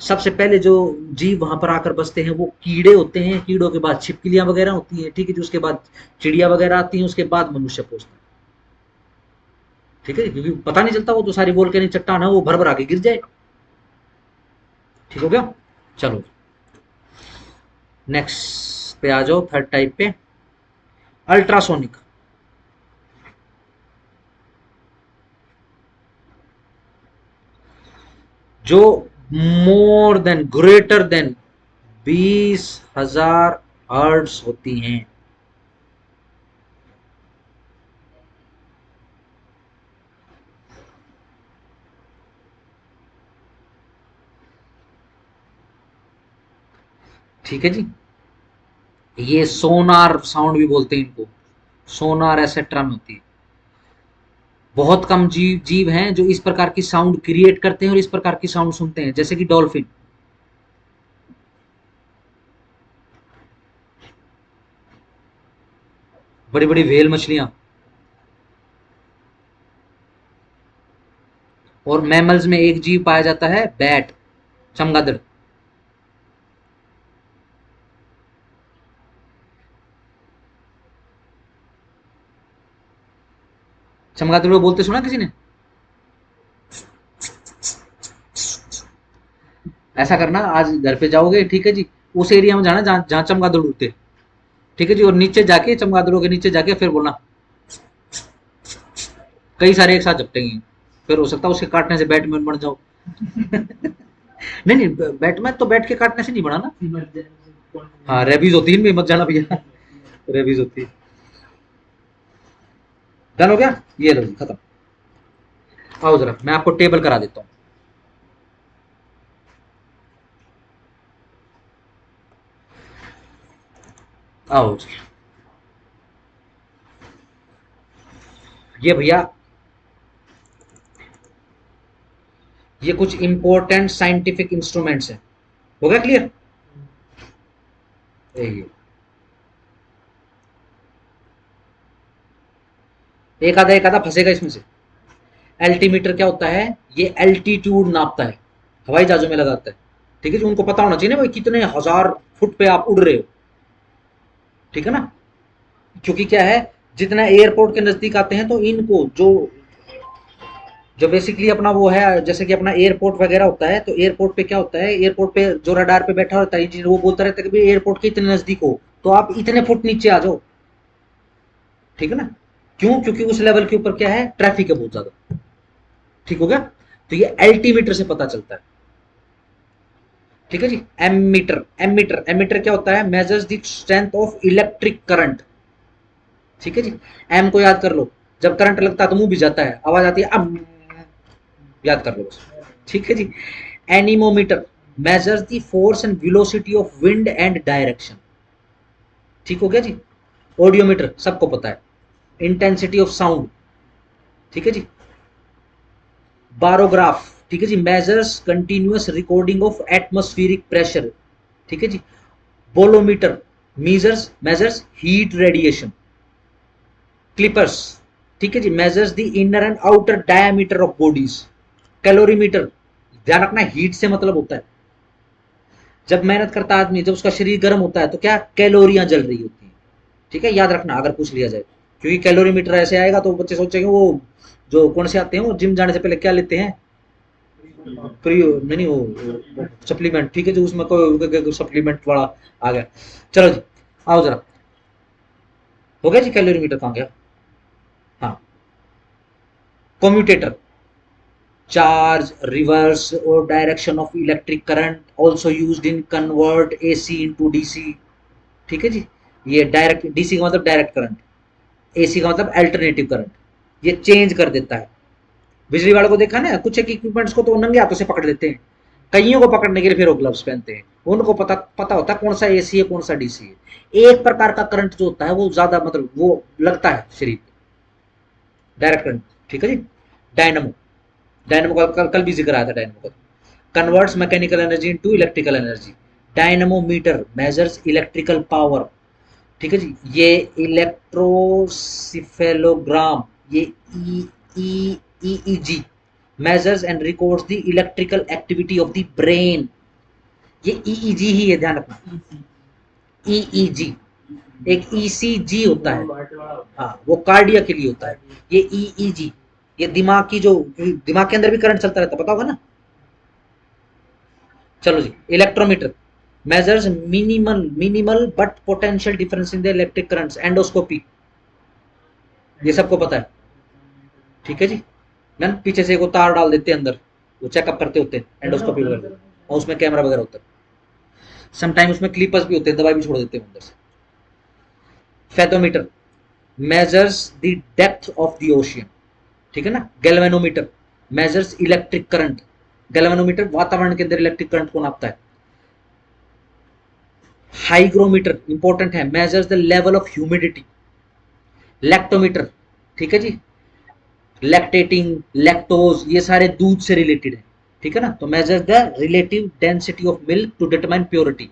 सबसे पहले जो जीव वहां पर आकर बसते हैं वो कीड़े होते हैं, कीड़ों के बाद छिपकलियां वगैरह होती हैं, ठीक है जी, उसके बाद चिड़िया वगैरह आती हैं, उसके बाद मनुष्य पहुंचता है, ठीक है, क्योंकि पता नहीं चलता, वो तो सारी वोल्केनिक चट्टान है, वो भर भर आके गिर जाए। ठीक हो गया, चलो नेक्स्ट पे आ जाओ, थर्ड टाइप पे, अल्ट्रासोनिक। जो more than, greater than 20,000 hertz होती हैं। ठीक है जी, ये सोनार साउंड भी बोलते हैं इनको, सोनार एसेट्रा में होती है। बहुत कम जीव जीव हैं जो इस प्रकार की साउंड क्रिएट करते हैं और इस प्रकार की साउंड सुनते हैं, जैसे कि डॉल्फिन, बड़ी बड़ी व्हेल मछलियां, और मैमल्स में एक जीव पाया जाता है, बैट, चमगादड़। चमगादड़ को बोलते सुना किसी ने? ऐसा करना, आज घर पे जाओगे, ठीक है जी, उस एरिया में जाना जहाँ जहाँ चमगादड़ उड़ते, ठीक है जी, और नीचे जाके, चमगादड़ों के नीचे जाके फिर बोलना, कई सारे एक साथ झपटेंगे, फिर हो सकता है उसके काटने से बैटमैन बन जाओ। नहीं नहीं, बैटमैन तो बैट के काटने से नहीं बना ना। हाँ, रेबीज होती है इनमें, मत जाना भैया, रेबीज होती है। डन हो गया, ये लो जी, खत्म। आओ जरा मैं आपको टेबल करा देता हूँ। आओ जी, ये भैया, ये कुछ इंपॉर्टेंट साइंटिफिक इंस्ट्रूमेंट्स हैं। हो गया क्लियर? ये एक आधा फंसेगा इसमें से। एल्टीमीटर क्या होता है? ये एल्टीट्यूड नापता है, हवाई जहाजों में लगाता है, ठीक है जी, उनको पता होना चाहिए ना भाई कितने हजार फुट पे आप उड़ रहे हो, ठीक है ना। क्योंकि क्या है, जितना एयरपोर्ट के नजदीक आते हैं तो इनको जो जो बेसिकली अपना वो है, जैसे कि अपना एयरपोर्ट वगैरह होता है, तो एयरपोर्ट पे क्या होता है, एयरपोर्ट पे जो रडार पे बैठा होता है इंजीनियर, वो बोलता रहता है कि भाई एयरपोर्ट के इतने नजदीक हो तो आप इतने फुट नीचे आ जाओ, ठीक है ना। क्यों? क्योंकि उस लेवल के ऊपर क्या है, ट्रैफिक है बहुत ज्यादा। ठीक हो गया, तो ये एल्टीमीटर से पता चलता है, ठीक है जी। एमीटर, एमीटर, एमीटर क्या होता है, measures the strength of electric current, ठीक है जी। एम को याद कर लो, जब करंट लगता है तो मुंह भी जाता है, आवाज आती है अम, याद कर लो बस, ठीक है जी। Anemometer measures the force and velocity of wind and direction, ठीक हो गया जी। ऑडियोमीटर सबको पता है, इंटेंसिटी ऑफ साउंड, ठीक है जी। बारोग्राफ, ठीक है जी, measures continuous recording of atmospheric pressure, ठीक है जी। Bolometer measures measures heat radiation. Clippers, ठीक है जी, measures the inner and outer diameter of bodies. Calorimeter, ध्यान रखना हीट से मतलब होता है, जब मेहनत करता आदमी, जब उसका शरीर गर्म होता है तो क्या कैलोरियां जल रही होती हैं, ठीक है, याद रखना अगर पूछ लिया जाए, क्योंकि कैलोरीमीटर ऐसे आएगा तो बच्चे सोचेंगे वो जो कौन से आते हैं, वो जिम जाने से पहले क्या लेते हैं, प्री नहीं नहीं, वो सप्लीमेंट, ठीक है जी, उसमें कोई सप्लीमेंट वाला आ गया। चलो जी, आओ जरा, हो गया जी, कैलोरीमीटर कहाँ गया, हाँ। कम्यूटेटर, चार्ज, रिवर्स और direction of electric current, also used in convert AC into DC. ठीक है जी, ये डायरेक्ट, डीसी का मतलब डायरेक्ट करंट, एसी का मतलब अल्टरनेटिव करंट, ये चेंज कर देता है। बिजली वालों को देखा ना, कुछ एक इक्विपमेंट्स को तो नंगे हाथों से पकड़ लेते हैं, कईयों को पकड़ने के लिए फिर वो ग्लव्स पहनते हैं। उनको पता पता होता है कौन सा एसी है कौन सा डीसी है। एक प्रकार का करंट जो होता है वो ज्यादा मतलब वो लगता है शरीर पे, डायरेक्ट करंट। ठीक है जी। डायनमो, डायनमो का कल भी जिक्र आया था डायनमो का। Converts mechanical energy into electrical energy. Dynamometer measures electrical power. ठीक है जी। ये इलेक्ट्रोसिफेलोग्राम, ये E E EEG measures and records the electrical activity of the brain. ये ईईजी ही है, ध्यान रखना। ईईजी, एक ईसीजी होता है, हाँ वो कार्डिया के लिए होता है। ये ईईजी, ये दिमाग की जो, दिमाग के अंदर भी करंट चलता रहता है, पता होगा ना। चलो जी। Electrometer measures minimal but potential difference in the electric currents. Endoscopy, ये सबको पता है। ठीक है जी। ना पीछे से एक तार डाल देते हैं अंदर, वो चेकअप करते होते हैं एंडोस्कोपी वगैरह, और उसमें कैमरा वगैरह होता है। समटाइम उसमें क्लिपर्स भी होते हैं, दवाई भी छोड़ देते हैं अंदर से। Fathometer measures the depth of the ocean. ठीक है ना। Galvanometer measures electric current. Galvanometer वातावरण के अंदर इलेक्ट्रिक करंट को नापता है। हाइग्रोमीटर इंपॉर्टेंट है, measures the level of humidity. Lactometer, ठीक है जी, लैक्टेटिंग, लैक्टोज, ये सारे दूध से रिलेटेड है। ठीक है ना। तो measures the relative density of milk to determine purity.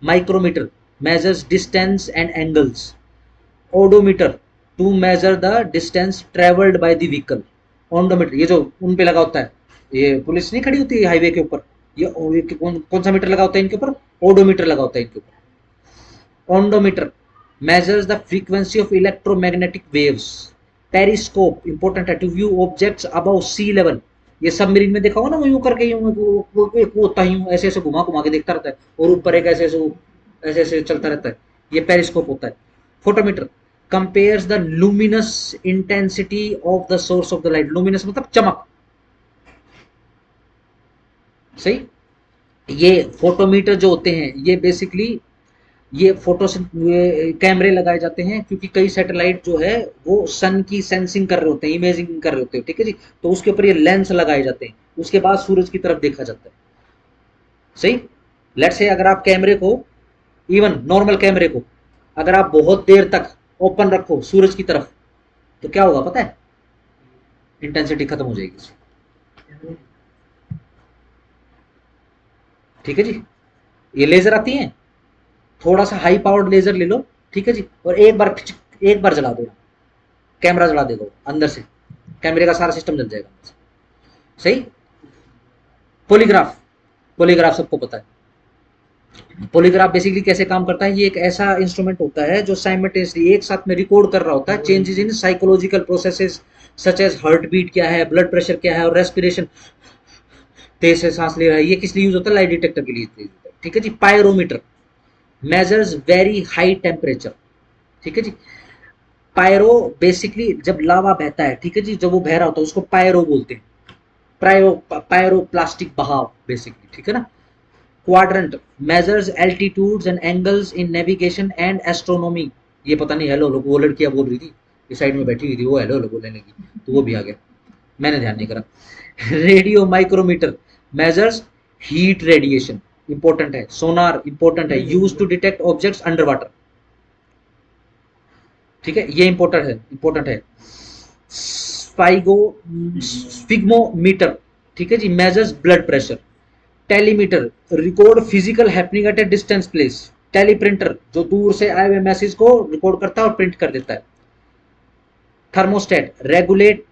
Micrometer measures distance and angles. Odometer to measure the distance travelled by the vehicle. Odometer ये जो उन पे लगा होता है, ये पुलिस नहीं खड़ी होती है हाईवे के ऊपर, ये कौन सा मीटर लगा होता है इनके ऊपर? ओडोमीटर लगा होता है इनके ऊपर। Ondometer measures the frequency of electromagnetic waves. Periscope important है, to view objects above sea level. ये सबमरीन में देखा होगा ना, वो यूं करके यूं वो होता है, यूं ऐसे ऐसे घुमा घुमा के देखता रहता है, और ऊपर एक ऐसे ऐसे ऐसे चलता रहता है, ये पेरिस्कोप होता है। Photometer compares the luminous intensity of the source of the light. Luminous मतलब चमक, सही। ये फोटोमीटर जो होते हैं ये बेसिकली, ये फोटो कैमरे लगाए जाते हैं, क्योंकि कई सैटेलाइट जो है वो सन की सेंसिंग कर रहे होते हैं, इमेजिंग कर रहे होते हैं। ठीक है जी। तो उसके ऊपर ये लेंस लगाए जाते हैं, उसके बाद सूरज की तरफ देखा जाता है, सही। लेट्स से अगर आप कैमरे को, इवन नॉर्मल कैमरे को अगर आप बहुत देर तक ओपन रखो सूरज की तरफ, तो क्या होगा पता है? इंटेंसिटी खत्म हो जाएगी। ठीक है जी। ये लेजर आती है, थोड़ा सा हाई पावर्ड लेजर ले लो, ठीक है जी, और एक बार जला दो, कैमरा जला देगा अंदर से, कैमरे का सारा सिस्टम जल जाएगा अंदर से, सही। पॉलीग्राफ, पॉलीग्राफ सबको पता है। पॉलीग्राफ बेसिकली कैसे काम करता है? ये एक ऐसा इंस्ट्रूमेंट होता है जो साइमल्टेनियसली एक साथ में रिकॉर्ड कर रहा होता है changes in psychological processes such as heart beat क्या है, ब्लड प्रेशर क्या है, और रेस्पिरेशन, तेज से सांस ले रहा है। ये किस लिए यूज होता है? लाइट डिटेक्टर के लिए यूज होता है। ठीक है जी। Pyrometer measures very high temperature. ठीक है जी। पायरो बेसिकली जब लावा बहता है, ठीक है जी, जब वो बह रहा होता है उसको पायरो बोलते हैं। पायरो प्लास्टिक बहाव बेसिकली, ठीक है ना। Quadrant measures altitudes and angles in navigation and astronomy. ये पता नहीं, हेलो लोग, वो लड़कियां बोल रही थी, इस साइड में बैठी हुई थी, वो हेलो हेलो बोलने लगी, तो वो भी आ गया, मैंने ध्यान नहीं करा। Radio micrometer measures heat radiation, important है। सोनार इंपॉर्टेंट है, use to detect objects under water. ठीक है, ये इंपॉर्टेंट है। स्पाइगो स्पिग्मोमीटर, ठीक है जी, measures blood pressure. Telemeter record physical happening at a distance place. Teleprinter जो दूर से आए हुए मैसेज को रिकॉर्ड करता है और प्रिंट कर देता है। Thermostat regulate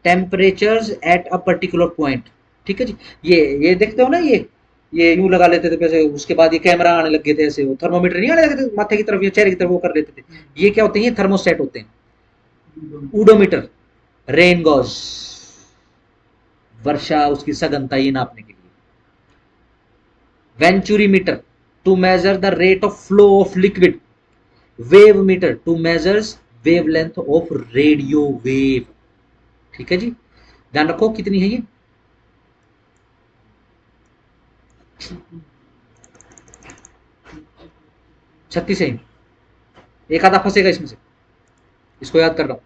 temperatures at a particular point. ठीक है जी। ये देखते हो ना, ये यूं लगा लेते थे पैसे, उसके बाद ये कैमरा आने लगे थे ऐसे, वो थर्मोमीटर नहीं आने लगे थे माथे की तरफ या चेहरे की तरफ, वो कर लेते थे। ये क्या होते हैं? ये थर्मोस्टेट होते हैं। ऊडोमीटर रेन गॉज, वर्षा उसकी सघनता ये नापने के लिए। Venturimeter to measure the rate of flow of liquid. Wave meter to measures wave length of radio wave. ठीक है जी। ध्यान रखो कितनी है ये, 36 है। एक आधा फंसेगा इसमें से, इसको याद कर रहा हूं।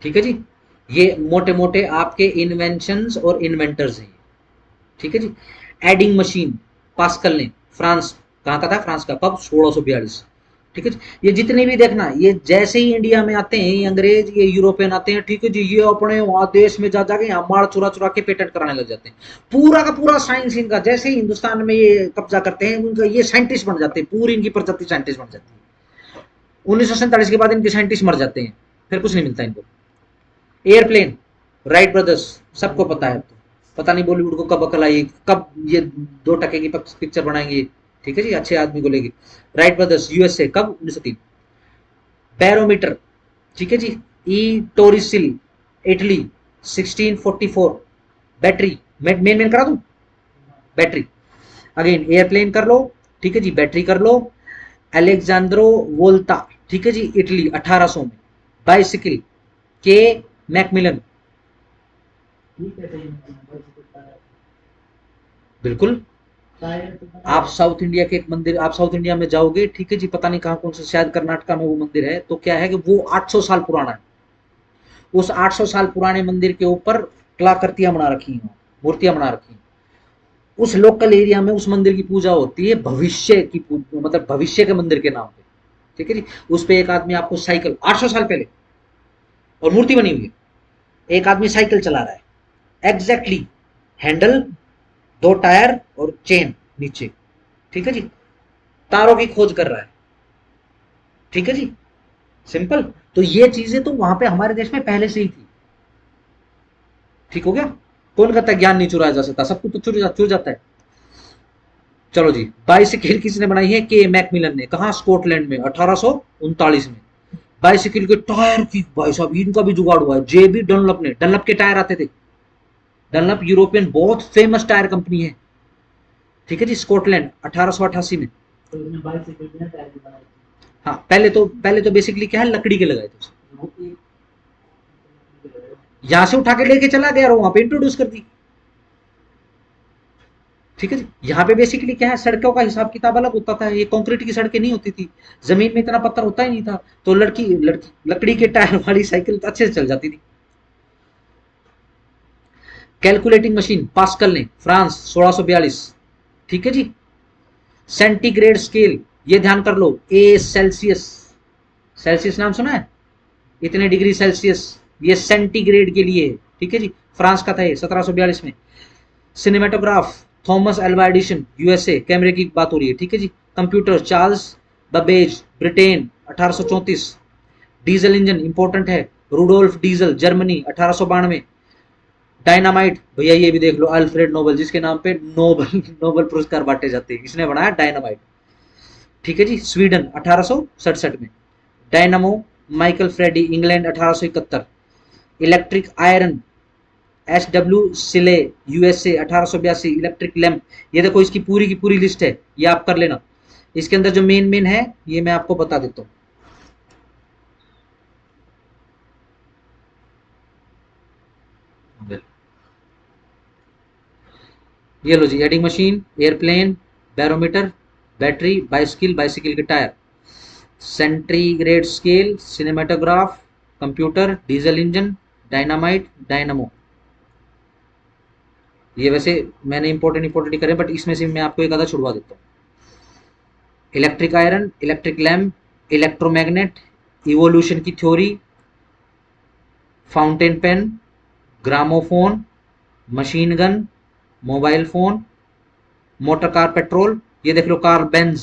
ठीक है जी, ये मोटे मोटे आपके इन्वेंशंस और इन्वेंटर्स हैं। ठीक है जी। एडिंग मशीन पास्कल ने, फ्रांस, कहाँ का था, फ्रांस का, कब, 1642। ठीक है जी। ये जितने भी देखना, ये जैसे ही इंडिया में आते हैं ये अंग्रेज, ये यूरोपियन आते हैं, ठीक है जी, ये अपने वहां देश में जा जाके यहाँ मार चुरा चुरा के पेटेंट कराने लग जाते हैं। पूरा का पूरा साइंस इनका, जैसे ही हिंदुस्तान में ये कब्जा करते हैं उनका, ये साइंटिस्ट बन जाते हैं, पूरी इनकी प्रजाति साइंटिस्ट बन जाती है। 1947 के बाद इनके साइंटिस्ट मर जाते हैं, फिर कुछ नहीं मिलता इनको। एयरप्लेन, राइट ब्रदर्स, सबको पता है। तो पता नहीं बॉलीवुड को कब अकल आई, कब ये 2 टके की पिक्चर बनाएंगे। ठीक है जी, अच्छे आदमी को लेके। राइट ब्रदर्स, यूएसए, कब, 1903। बैरोमीटर, ठीक है जी, ई टोरिसिल, इटली, 1644। बैटरी, मेन मेन करा दूं, बैटरी। अगेन एयरप्लेन कर लो, ठीक है जी, बैटरी कर लो। अलेक्जेंड्रो वोल्टा, ठीक है जी, इटली, 1800 में। बाइसिकल, के मैकमिलन, ठीक है, सही है। बिल्कुल। आप साउथ इंडिया के एक मंदिर, आप साउथ इंडिया में जाओगे, ठीक है जी, पता नहीं कहां, कौन सा, शायद कर्नाटका में वो मंदिर है, तो क्या है कि वो 800 साल पुराना है। उस 800 साल पुराने मंदिर के ऊपर कलाकृतियां बना रखी हैं, मूर्तियां बना रखी हैं। उस लोकल एरिया में उस मंदिर की पूजा होती है, भविष्य की मतलब भविष्य के मंदिर के नाम पे। ठीक है जी। उस पे एक आदमी आपको साइकिल, 800 साल पहले, और मूर्ति बनी हुई है, एक आदमी साइकिल चला रहा है, एग्जैक्टली हैंडल, 2 टायर और चेन नीचे। ठीक है जी। तारों की खोज कर रहा है। ठीक है जी, सिंपल। तो ये चीजें तो वहां पे हमारे देश में पहले से ही थी। ठीक हो गया। कौन कहता है ज्ञान नहीं चुराया जा सकता, सब कुछ तो चुर जाता है। चलो जी, बाइसिकल किसने बनाई है, के मैकमिलन ने, कहा, स्कॉटलैंड में, 1839 में। बाइसिकल के टायर की, भाई साहब इनका भी जुगाड़ हुआ है, जेबी डनलप ने, डनलप के टायर आते थे। डनलप यूरोपियन बहुत फेमस टायर कंपनी है। ठीक है जी, स्कॉटलैंड, 1888 में। तो उसने बाइसिकल में टायर भी बनाई थी। हाँ, पहले तो बेसिकली क्या है, लकड़ी के लगाए थे, वो एक यहां से उठा के लेके चला गया और वहां पे इंट्रोड्यूस कर दी। ठीक है जी। यहाँ पे बेसिकली क्या है, सड़कों का हिसाब किताब अलग होता था, ये कंक्रीट की सड़कें नहीं होती थी, जमीन में इतना पत्थर होता ही नहीं था, तो लकड़ी के टायर वाली साइकिल तो अच्छे से चल जाती थी। कैलकुलेटिंग मशीन, पास्कल ने, फ्रांस, 1642। ठीक है जी। सेंटीग्रेड स्केल, ये ध्यान कर लो, ए सेल्सियस, सेल्सियस नाम सुना है, इतने डिग्री सेल्सियस, ये सेंटीग्रेड के लिए। ठीक है जी, फ्रांस का था ये, 1742 में। Cinematograph, Thomas Alva Edison, USA, कैमरे की बात हो रही है। ठीक है जी। Computer, Charles Babbage, Britain, 1834। Diesel engine important है, रूडोल्फ डीजल, जर्मनी, 1892। डायनामाइट, भैया ये भी देख लो, अल्फ्रेड नोबल, जिसके नाम पे नोबल नोबल पुरस्कार बांटे जाते हैं, इसने बनाया डायनामाइट। ठीक है जी, स्वीडन, 1867 में। Dynamo, Michael Faraday, England, 1871। Electric iron, S W Seeley, USA, 1882। Electric lamp, ये देखो इसकी पूरी की पूरी लिस्ट है, ये आप कर लेना। इसके अंदर जो मेन मेन है ये मैं आपको बता देता हूं। ये लो जी, adding machine, airplane, barometer, battery, bicycle, bicycle के tyre, centigrade scale, cinematograph, computer, diesel engine, dynamite, dynamo. ये वैसे मैंने इंपॉर्टेंट इंपॉर्टेंट करे, बट इसमें से मैं आपको एक आधा छुड़वा देता हूँ। Electric iron, electric lamp, electromagnet, evolution की theory, fountain pen, gramophone, machine gun, mobile phone, motor car, petrol, ये देख लो, कार, बेंज,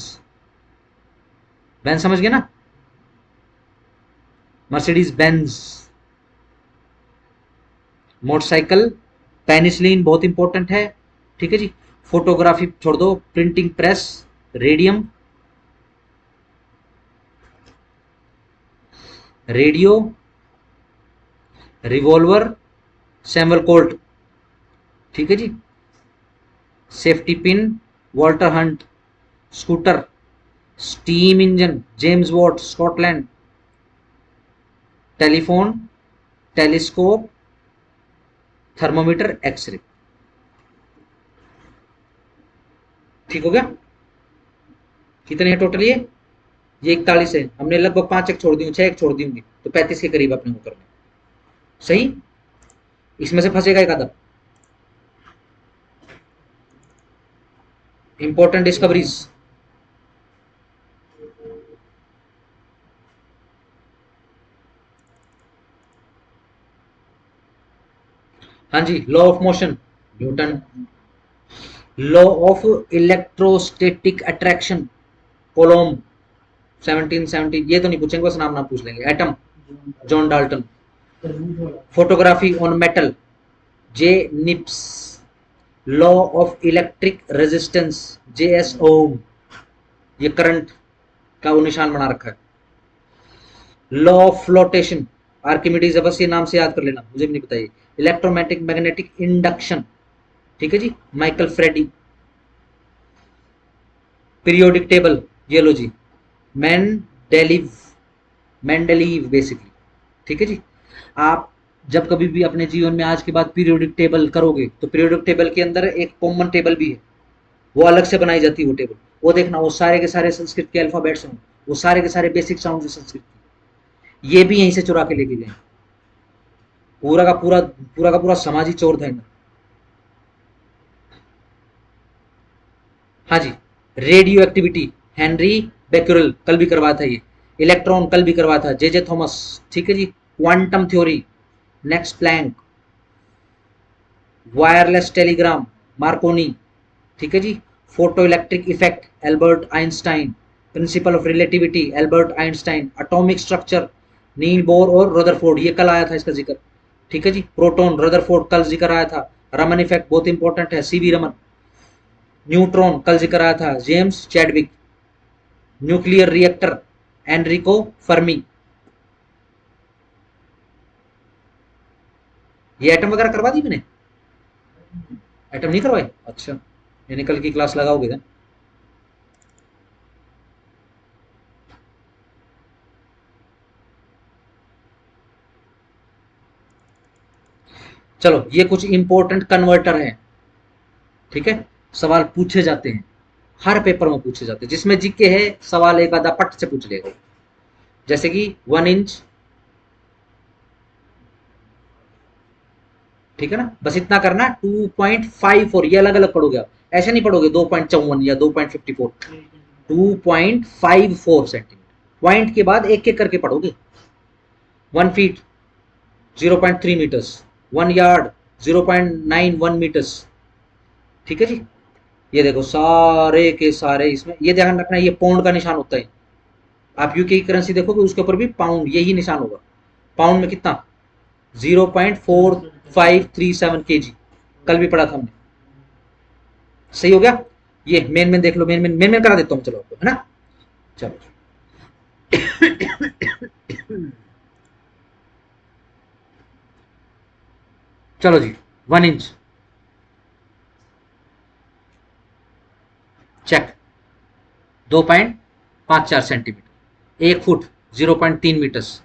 बेंज समझ गए ना, मर्सिडीज बेंज। मोटरसाइकिल, पेनिसिलिन बहुत इंपॉर्टेंट है। ठीक है जी। फोटोग्राफी छोड़ दो, printing press, radium, radio, revolver, Samuel Colt. ठीक है जी। Safety pin, Walter Hunt, scooter, steam engine, James Watt, Scotland, telephone, telescope, thermometer, x-ray. ठीक हो गया? कितने हैं टोटल? ये 41 है। हमने लगभग 5 एक छोड़ दी, 6 एक छोड़ दी होंगी, तो 35 के करीब अपने को करने। सही? इसमें से फंसेगा एक आधा। Important discoveries. हाँ जी, law of motion, Newton. Law of electrostatic attraction, Coulomb, 1770। ये तो नहीं पूछेंगे, बस नाम नाम पूछ लेंगे। Atom, John Dalton. Photography on metal, J Niepce. Law of electric resistance, J S Ohm. ये करंट का वो निशान बना रखा है। लॉ ऑफ फ्लोटेशन, आर्किमिडीज है, बस ये नाम से याद कर लेना, मुझे भी नहीं बताइए। इलेक्ट्रोमैग्नेटिक मैग्नेटिक इंडक्शन, ठीक है जी, माइकल फ्रेडी। पीरियोडिक टेबल, ये लो जी, मेंडेलीव, मेंडेलीव बेसिकली। ठीक है जी। आप जब कभी भी अपने जीवन में आज के बाद पीरियोडिक टेबल करोगे, तो पीरियोडिक टेबल के अंदर एक कॉमन टेबल भी है, वो अलग से बनाई जाती है वो टेबल। वो देखना, वो सारे के सारे संस्कृत के अल्फाबेट्स हैं, वो सारे के सारे बेसिक साउंड संस्कृत के, ये भी यहीं से चुरा के लेके गए। पूरा का पूरा समाजी चोर था इनका। हाँ जी। रेडियो एक्टिविटी, हेनरी बेक्यूरेल, कल भी करवाया था ये। इलेक्ट्रॉन, कल भी करवाया था, जे थॉमस। ठीक है जी। Quantum theory, next Planck. Wireless telegram, Marconi. ठीक है जी। Photo electric effect, Albert Einstein. Principle of relativity, Albert Einstein. Atomic structure, Niels Bohr और रदरफोर्ड, ये कल आया था इसका जिक्र। ठीक है जी। प्रोटॉन, रदरफोर्ड, कल जिक्र आया था। रमन इफेक्ट बहुत इंपॉर्टेंट है, सीवी रमन। न्यूट्रॉन, कल जिक्र आया था, James Chadwick. Nuclear reactor, Enrico Fermi. ये एटम वगैरह करवा दी मैंने? एटम नहीं करवाई? अच्छा, यानी कल की क्लास लगाओगे ना? चलो, ये कुछ इंपॉर्टेंट कन्वर्टर है। ठीक है, सवाल पूछे जाते हैं, हर पेपर में पूछे जाते हैं, जिसमें जीके है सवाल एक आधा पट से पूछ लेगा। जैसे कि 1 इंच, ठीक है ना, बस इतना करना। 2.54, ये अलग अलग पढ़ोगे आप, ऐसे नहीं पढ़ोगे 2.54 या 2.54। 2.54 सेंटीमीटर, पॉइंट के बाद एक एक करके पढ़ोगे। 1 फीट 0.3 मीटर्स, 1 यार्ड 0.91 मीटर्स। ठीक है जी। ये देखो सारे के सारे इसमें ये ध्यान रखना, ये पाउंड का निशान होता है। आप यूके की करेंसी देखोगे उसके ऊपर भी पाउंड यही निशान होगा। पाउंड में कितना? 0.4537 kg, कल भी पढ़ा था हमने। सही हो गया? ये मेन मेन देख लो, मेन मेन मेन मेन करा देता हूँ, चलो आपको, है ना? चलो चलो जी। 1 inch check, 2.54 centimetre. 1 foot 0.3 metres.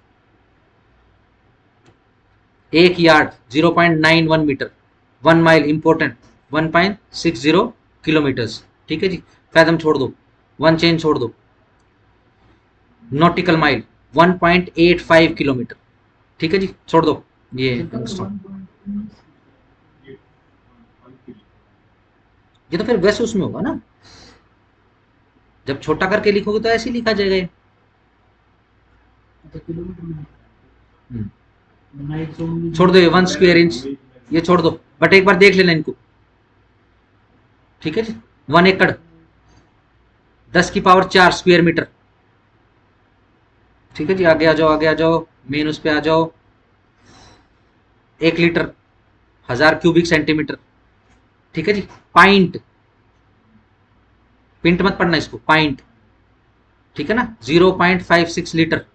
1 yard 0.91 metre. 1 mile important 1.60 kilometres. ठीक है जी। फैदम छोड़ दो, 1 चेन छोड़ दो। Nautical mile 1.85 kilometre. ठीक है जी, छोड़ दो ये एंगस्ट्रॉम। ये तो फिर वैसे उसमें होगा ना, जब छोटा करके लिखोगे तो ऐसे ही लिखा जाएगा ये। छोड़ दो ये 1 स्क्वायर इंच, ये छोड़ दो, बट एक बार देख लेना इनको। ठीक है जी। 1 एकड़ 10⁴ स्क्वायर मीटर। ठीक है जी। आगे आ जाओ, आगे आ जाओ, मेन उस पे आ जाओ। 1 लीटर 1000 क्यूबिक सेंटीमीटर। ठीक है जी। पाइंट, पिंट मत पढ़ना इसको, पाइंट। ठीक है ना, 0.56 लीटर।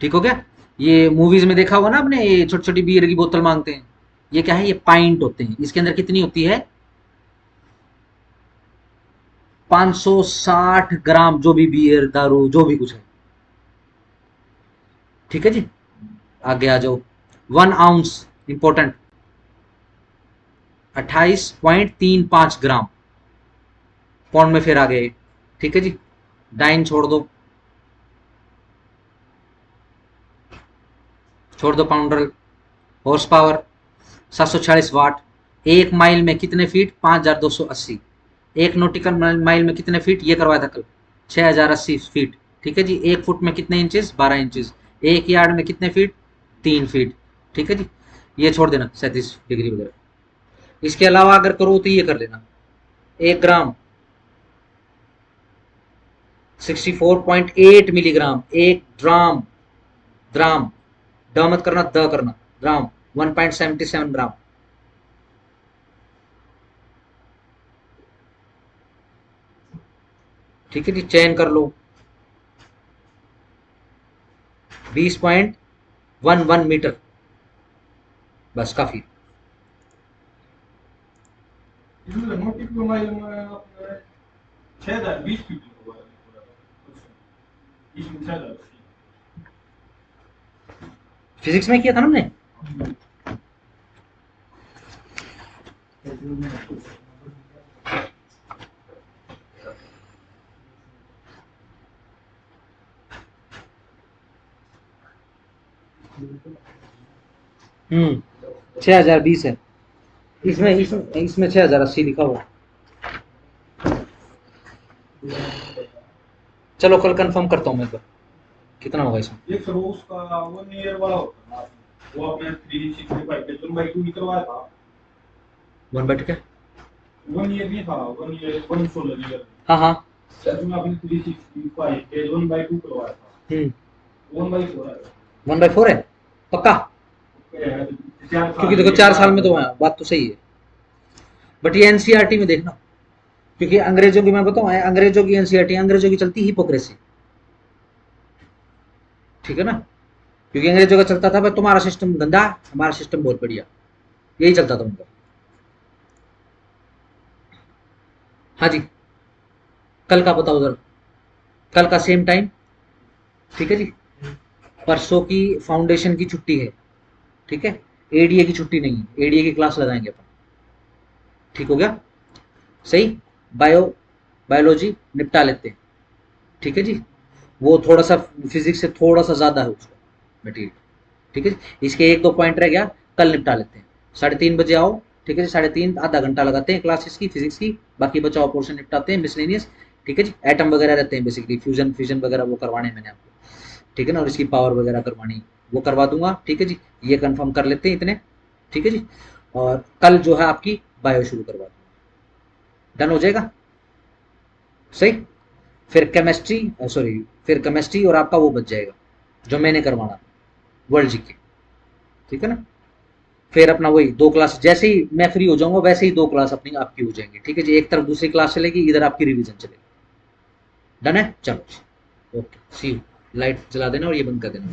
ठीक हो गया? ये मूवीज में देखा होगा ना आपने, ये छोटी छोटी बियर की बोतल मांगते हैं, ये क्या है, ये पाइंट होते हैं। इसके अंदर कितनी होती है, 560 ग्राम, जो भी बियर दारू जो भी कुछ है। ठीक है जी, आगे आ जाओ। 1 आउंस, इंपॉर्टेंट, 28.35 ग्राम पाउंड में फिर आ गए। ठीक है जी, डाइन छोड़ दो, छोड़ दो पाउंडर। हॉर्स पावर 746 वाट। 1 माइल में कितने फीट, 5280। 1 नॉटिकल माइल में कितने फीट, ये करवाया था कल, 6080 फीट। ठीक है जी, 1 फुट में कितने इंचेस, 12 इंचेस। 1 यार्ड में कितने फीट, 3 फीट। ठीक है जी, ये छोड़ देना 37 डिग्री वगैरह। इसके अलावा अगर करो तो ये कर लेना, 1 ग्राम 64.8 मिलीग्राम। 1 ड्राम, ग्राम, ड मत करना, द करना, ग्राम 1.77 ग्राम। ठीक है जी, चयन कर लो। 20.11 मीटर, बस काफी। इसमें मोटी प्रोमाइल में आपने 6020 की हुआ है पूरा, इसमें 6000 फिजिक्स में किया था ना हमने। हम्म, 6020 है। इसमें 6080 लिखा हुआ। चलो कल कंफर्म करता हूँ मैं तो, कितना होगा इसमें। एक सर उसका 1 ईयर वाला होता है, वो आपने 365 पे 1/2 करवाया था। 1/2 क्या? 1 ईयर नहीं था, 1 ईयर 1 सोलर ईयर। हाँ हाँ। उसमें आपने 365 पे 1/2 करवाया था। 1/4 है। 1/4 है पक्का, क्योंकि देखो 4 साल में तो है, बात तो सही है। बट ये एनसीईआरटी में देखना, क्योंकि अंग्रेजों की मैं बताऊं, अंग्रेजों की एनसीईआरटी, अंग्रेजों की चलती हिपोक्रेसी। ठीक है ना, क्योंकि अंग्रेजों का चलता था भाई तुम्हारा सिस्टम गंदा, हमारा सिस्टम बहुत बढ़िया, यही चलता था उनका। हाँ जी, कल का बताओ जरा, कल का सेम टाइम। ठीक है जी, परसों की फाउंडेशन की छुट्टी है। ठीक है, एडीए की छुट्टी नहीं है, एडीए की क्लास लगाएंगे अपन। ठीक हो गया, सही। बायोलॉजी निपटा लेते हैं। ठीक है जी, वो थोड़ा सा फिजिक्स से थोड़ा सा ज्यादा है उसका मटेरियल। ठीक है जी, इसके 1-2 पॉइंट रह गया, कल निपटा लेते हैं। 3:30 बजे आओ। ठीक है जी, 3:30, आधा घंटा लगाते हैं क्लासेस की, फिजिक्स की। बाकी बचाओ पोर्शन निपटाते हैं, मिसलेनियस। ठीक है जी, एटम वगैरह रहते हैं बेसिकली, फ्यूजन फ्यूजन वगैरह वो करवाने हैं मैंने आपको। ठीक है ना, और इसकी पावर वगैरह करवानी, वो करवा दूंगा। ठीक है जी, ये कंफर्म कर लेते हैं इतने। ठीक है जी, और कल जो है आपकी बायो शुरू करवा दूंगा, डन हो जाएगा, सही। फिर केमिस्ट्री, सॉरी, फिर केमिस्ट्री और आपका वो बच जाएगा जो मैंने करवाना, वर्ल्ड जीके। ठीक है ना, फिर अपना वही 2 क्लास, जैसे ही मैं फ्री हो जाऊंगा वैसे ही 2 क्लास अपनी आपकी हो जाएंगी। ठीक है जी, एक तरफ दूसरी क्लास चलेगी, इधर आपकी रिवीजन चलेगी। डन है, चलो ओके, सी यू। लाइट जला देना और ये बंद कर देना।